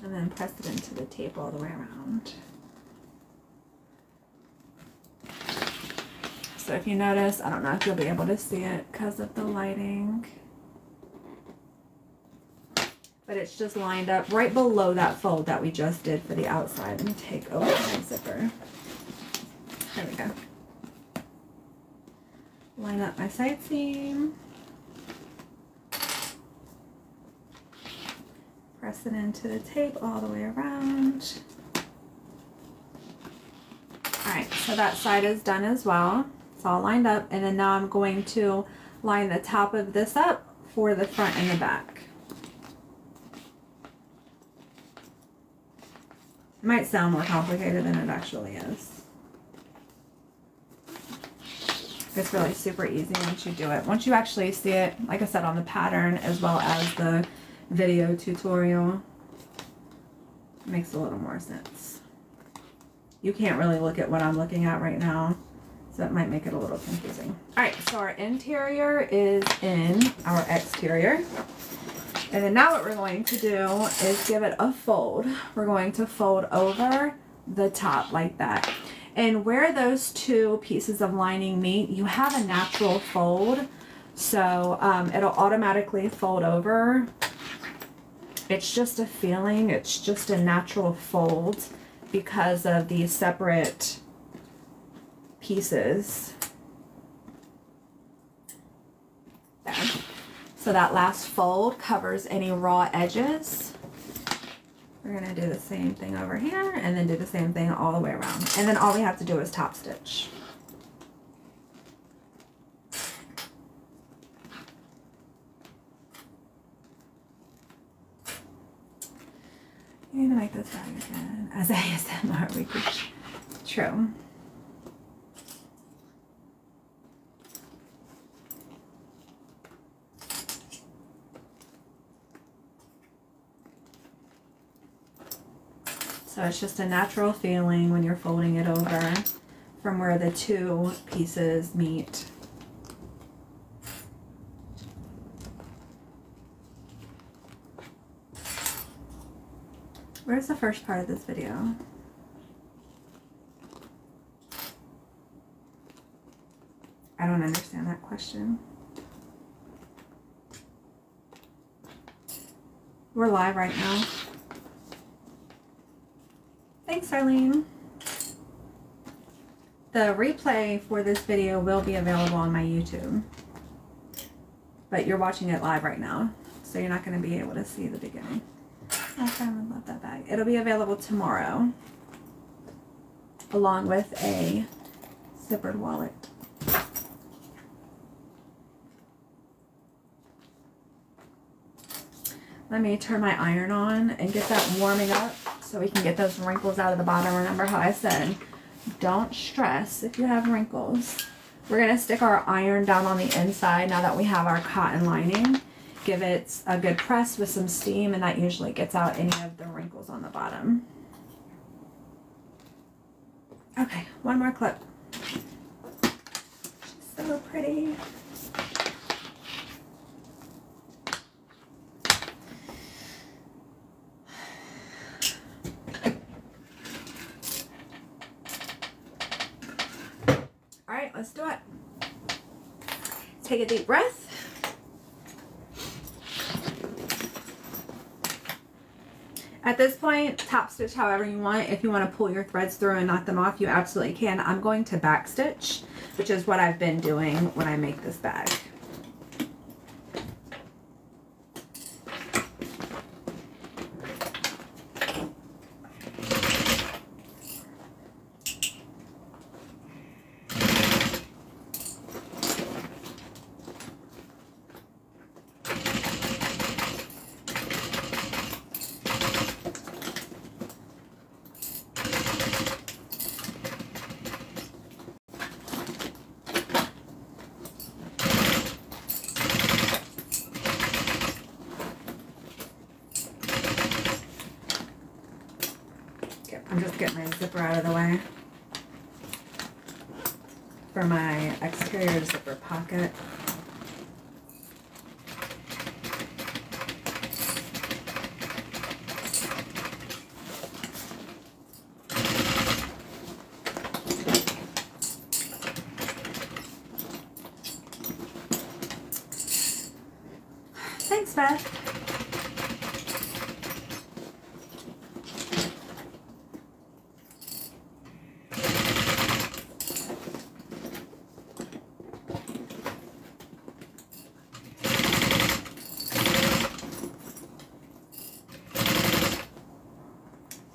And then press it into the tape all the way around. So if you notice, I don't know if you'll be able to see it because of the lighting, but it's just lined up right below that fold that we just did for the outside. Let me take over my zipper. There we go. Line up my side seam. Press it into the tape all the way around. Alright, so that side is done as well. It's all lined up, and then now I'm going to line the top of this up for the front and the back. It might sound more complicated than it actually is. It's really super easy once you do it. Once you actually see it, like I said, on the pattern as well as the video tutorial, it makes a little more sense. You can't really look at what I'm looking at right now, so it might make it a little confusing. Alright, so our interior is in our exterior. And then now what we're going to do is give it a fold. We're going to fold over the top like that. And where those two pieces of lining meet, you have a natural fold. So it'll automatically fold over. It's just a feeling, it's just a natural fold because of the separate pieces. There. So that last fold covers any raw edges. We're going to do the same thing over here and then do the same thing all the way around. And then all we have to do is top stitch. I'm gonna make this bag again as ASMR, which is true. So it's just a natural feeling when you're folding it over from where the two pieces meet. Where's the first part of this video? I don't understand that question. We're live right now. Thanks, Arlene. The replay for this video will be available on my YouTube, but you're watching it live right now, so you're not going to be able to see the beginning. I finally love that bag. It'll be available tomorrow, along with a zippered wallet. Let me turn my iron on and get that warming up so we can get those wrinkles out of the bottom. Remember how I said, don't stress if you have wrinkles. We're going to stick our iron down on the inside now that we have our cotton lining. Give it a good press with some steam, and that usually gets out any of the wrinkles on the bottom. Okay, one more clip. She's so pretty. All right, let's do it. Take a deep breath. At this point, top stitch however you want. If you want to pull your threads through and knock them off, you absolutely can. I'm going to back stitch, which is what I've been doing when I make this bag. I'm just getting my zipper out of the way for my exterior zipper pocket. Thanks, Beth.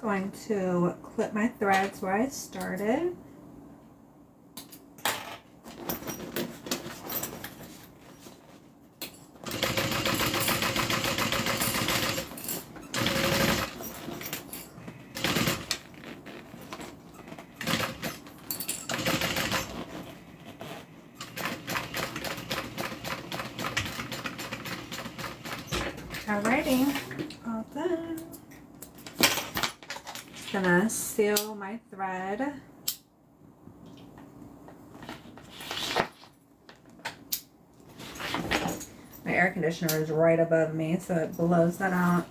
Going to clip my threads where I started. Alrighty, all done. Gonna seal my thread. My air conditioner is right above me, so it blows that out.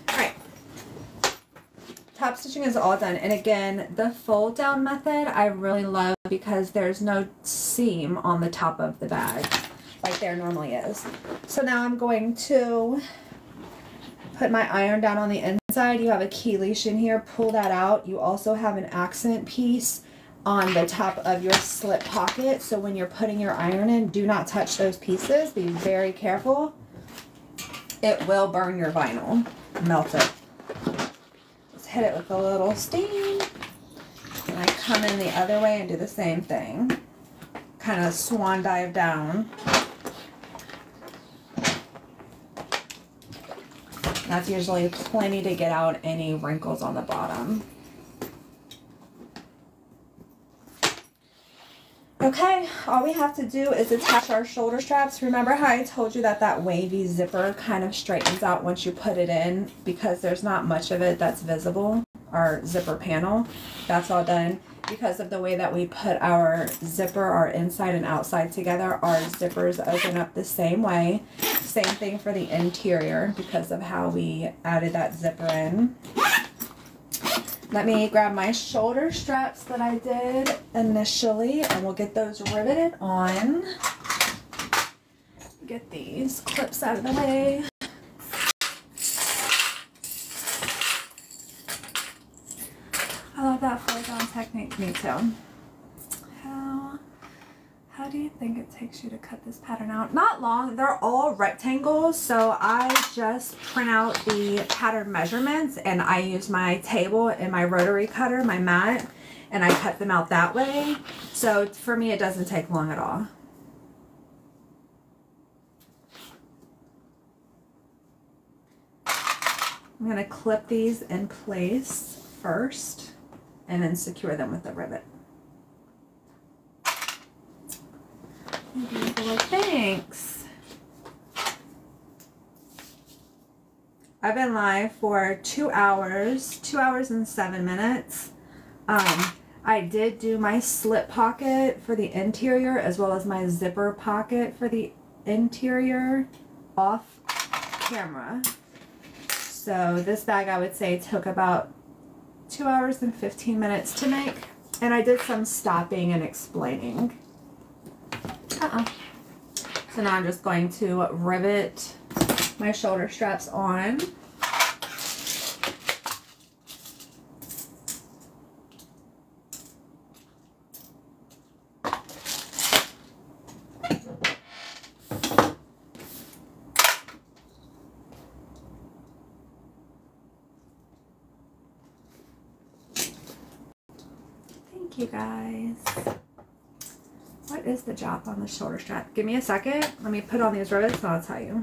Alright. Top stitching is all done. And again, the fold down method I really love because there's no seam on the top of the bag like there normally is. So now I'm going to put my iron down on the inside. You have a key leash in here. Pull that out. You also have an accent piece on the top of your slip pocket. So when you're putting your iron in, do not touch those pieces. Be very careful. It will burn your vinyl. Melt it. Just hit it with a little steam. And I come in the other way and do the same thing. Kind of swan dive down. That's usually plenty to get out any wrinkles on the bottom. Okay, all we have to do is attach our shoulder straps. Remember how I told you that that wavy zipper kind of straightens out once you put it in because there's not much of it that's visible, our zipper panel. That's all done. Because of the way that we put our zipper, our inside and outside together, our zippers open up the same way. Same thing for the interior because of how we added that zipper in. Let me grab my shoulder straps that I did initially and we'll get those riveted on. Get these clips out of the way. I love that fold down technique. Me too. How do you think it takes you to cut this pattern out? Not long. They're all rectangles, so I just print out the pattern measurements and I use my table and my rotary cutter, my mat, and I cut them out that way. So for me, it doesn't take long at all. I'm going to clip these in place first and then secure them with the rivet. Beautiful, thanks. I've been live for 2 hours, 2 hours and 7 minutes. I did do my slip pocket for the interior as well as my zipper pocket for the interior off camera. So this bag I would say took about 2 hours and 15 minutes to make. And I did some stopping and explaining. So now I'm just going to rivet my shoulder straps on. Thank you guys. What is the job on the shoulder strap? Give me a second. Let me put on these rivets and I'll tell you.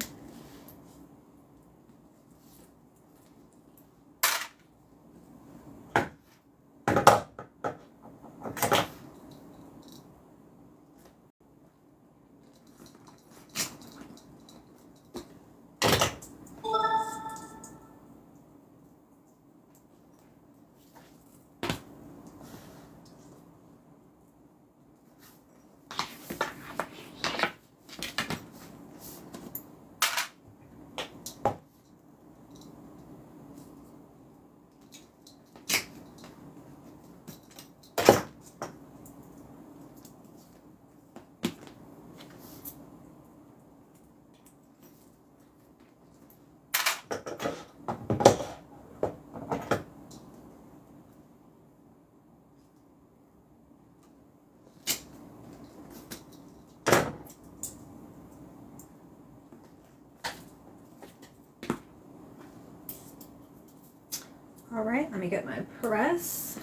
All right, let me get my press.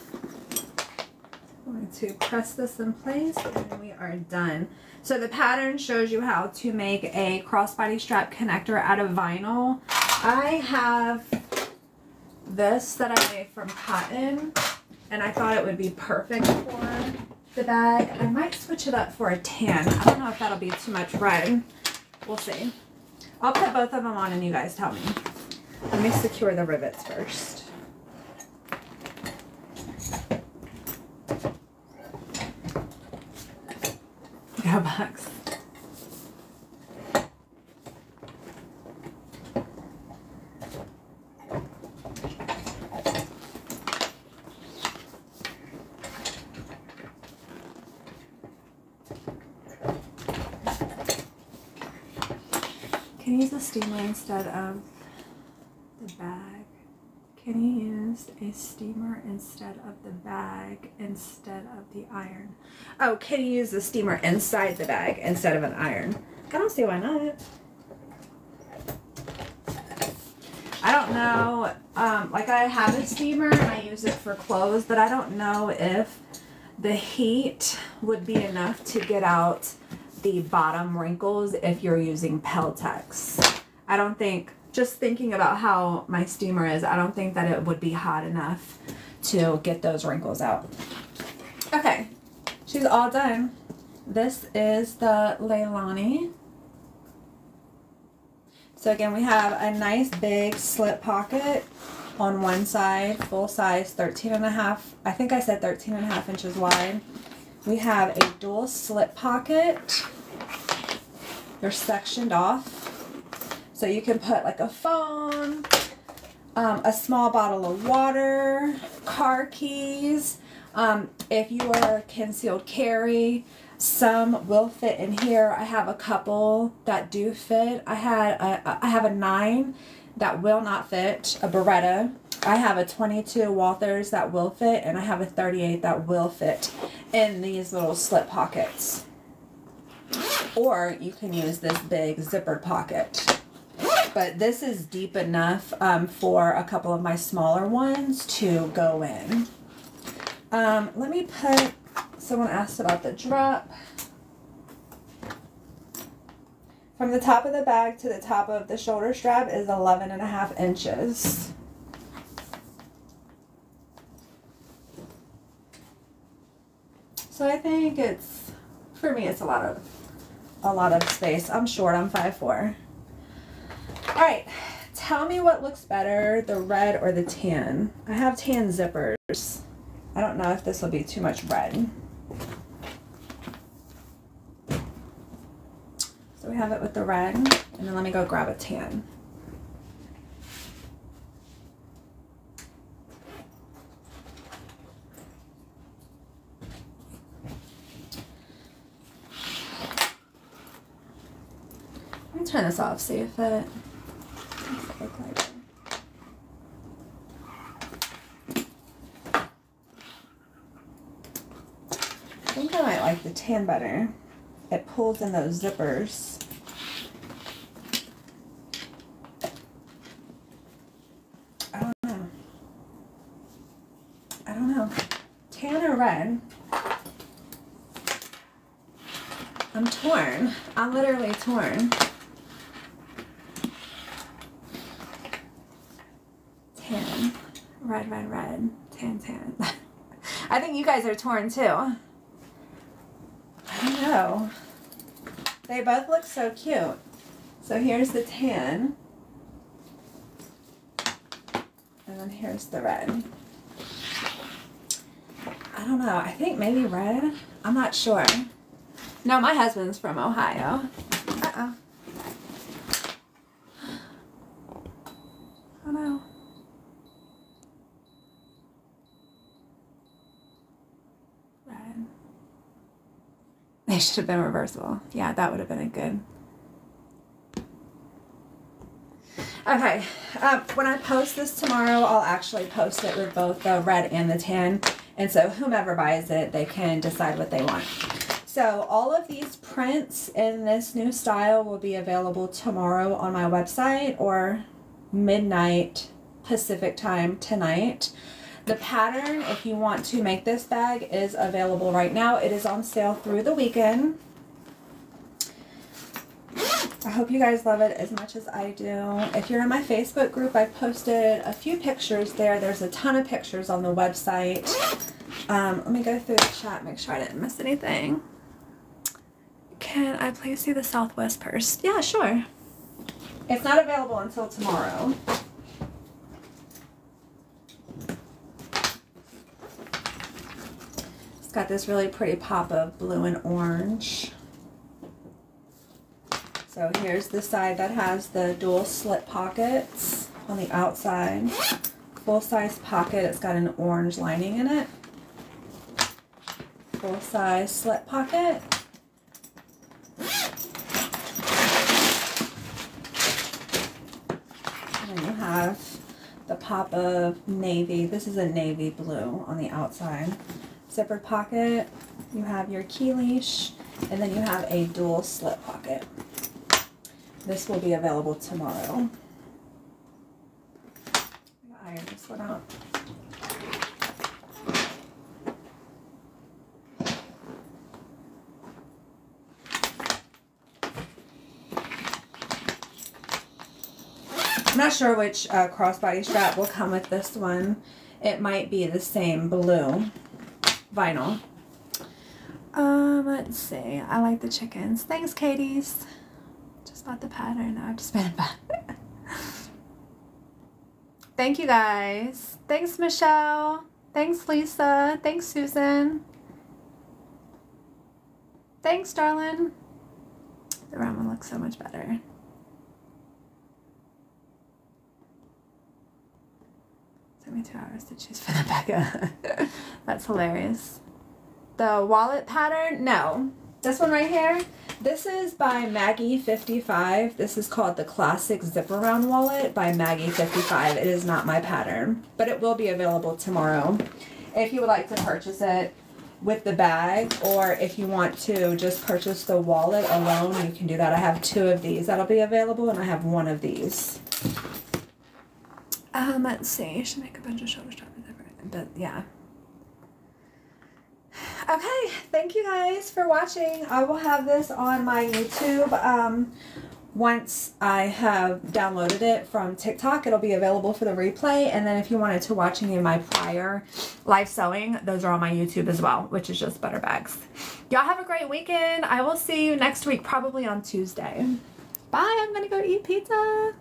I'm going to press this in place and we are done. So the pattern shows you how to make a crossbody strap connector out of vinyl. I have this that I made from cotton and I thought it would be perfect for the bag. I might switch it up for a tan. I don't know if that'll be too much red. We'll see. I'll put both of them on and you guys tell me. Let me secure the rivets first. Go bucks. Can you use a steamer instead of the bag? Can you use a steamer instead of the bag instead of the iron? Oh, can you use the steamer inside the bag instead of an iron? I don't see why not. I don't know. Like I have a steamer and I use it for clothes, but I don't know if the heat would be enough to get out the bottom wrinkles if you're using Peltex. I don't think, just thinking about how my steamer is, I don't think that it would be hot enough to get those wrinkles out. Okay, she's all done. This is the Leilani. So again, we have a nice big slip pocket on one side, full size, 13.5, I think I said 13.5 inches wide. We have a dual slip pocket. They're sectioned off. So you can put like a phone, a small bottle of water, car keys. If you are concealed carry, some will fit in here. I have a couple that do fit. I have a 9 that will not fit, a Beretta. I have a 22 Walthers that will fit, and I have a 38 that will fit in these little slip pockets. Or you can use this big zippered pocket. But this is deep enough for a couple of my smaller ones to go in. Let me put, someone asked about the drop. From the top of the bag to the top of the shoulder strap is 11.5 inches. So I think it's, for me, it's a lot of space. I'm short, I'm 5'4". All right, tell me what looks better, the red or the tan. I have tan zippers. I don't know if this will be too much red. So we have it with the red, and then let me go grab a tan. Let me turn this off, see if it looks like it. I think I might like the tan better. It pulls in those zippers. I don't know. Tan or red? I'm torn. I'm literally torn. Tan. Red, red, red. Tan, tan. I think you guys are torn too. I don't know. They both look so cute. So here's the tan. And then here's the red. I don't know. I think maybe red. I'm not sure. No, my husband's from Ohio. Uh-oh. Oh no. Red. They should have been reversible. Yeah, that would have been a good. Okay, when I post this tomorrow, I'll actually post it with both the red and the tan. And so whomever buys it, they can decide what they want. So all of these prints in this new style will be available tomorrow on my website or midnight Pacific time tonight. The pattern, if you want to make this bag, is available right now. It is on sale through the weekend. I hope you guys love it as much as I do. If you're in my Facebook group, I posted a few pictures there. There's a ton of pictures on the website. Let me go through the chat, make sure I didn't miss anything. Can I please see the Southwest purse? Yeah, sure. It's not available until tomorrow. It's got this really pretty pop of blue and orange. So here's the side that has the dual slip pockets on the outside. Full size pocket, it's got an orange lining in it. Full size slip pocket. And then you have the pop of navy. This is a navy blue on the outside. Zippered pocket. You have your key leash, and then you have a dual slip pocket. This will be available tomorrow. I iron this one out. I'm not sure which crossbody strap will come with this one. It might be the same blue vinyl. Let's see. I like the chickens. Thanks, Katie's. Just bought the pattern. Now I've just been back. Thank you guys. Thanks, Michelle. Thanks, Lisa. Thanks, Susan. Thanks, darling. The round one looks so much better. took me 2 hours to choose for the bag. That's hilarious. The wallet pattern, no. This one right here, this is by Maggie55. This is called the Classic Zip Around Wallet by Maggie55. It is not my pattern, but it will be available tomorrow if you would like to purchase it with the bag, or if you want to just purchase the wallet alone, you can do that. I have 2 of these that'll be available, and I have 1 of these. Let's see. Should make a bunch of shoulder straps, but yeah. Okay, thank you guys for watching. I will have this on my YouTube. Once I have downloaded it from TikTok, it'll be available for the replay. And then if you wanted to watch any of my prior live sewing, those are on my YouTube as well, which is just butter bags. Y'all have a great weekend. I will see you next week, probably on Tuesday. Bye, I'm gonna go eat pizza.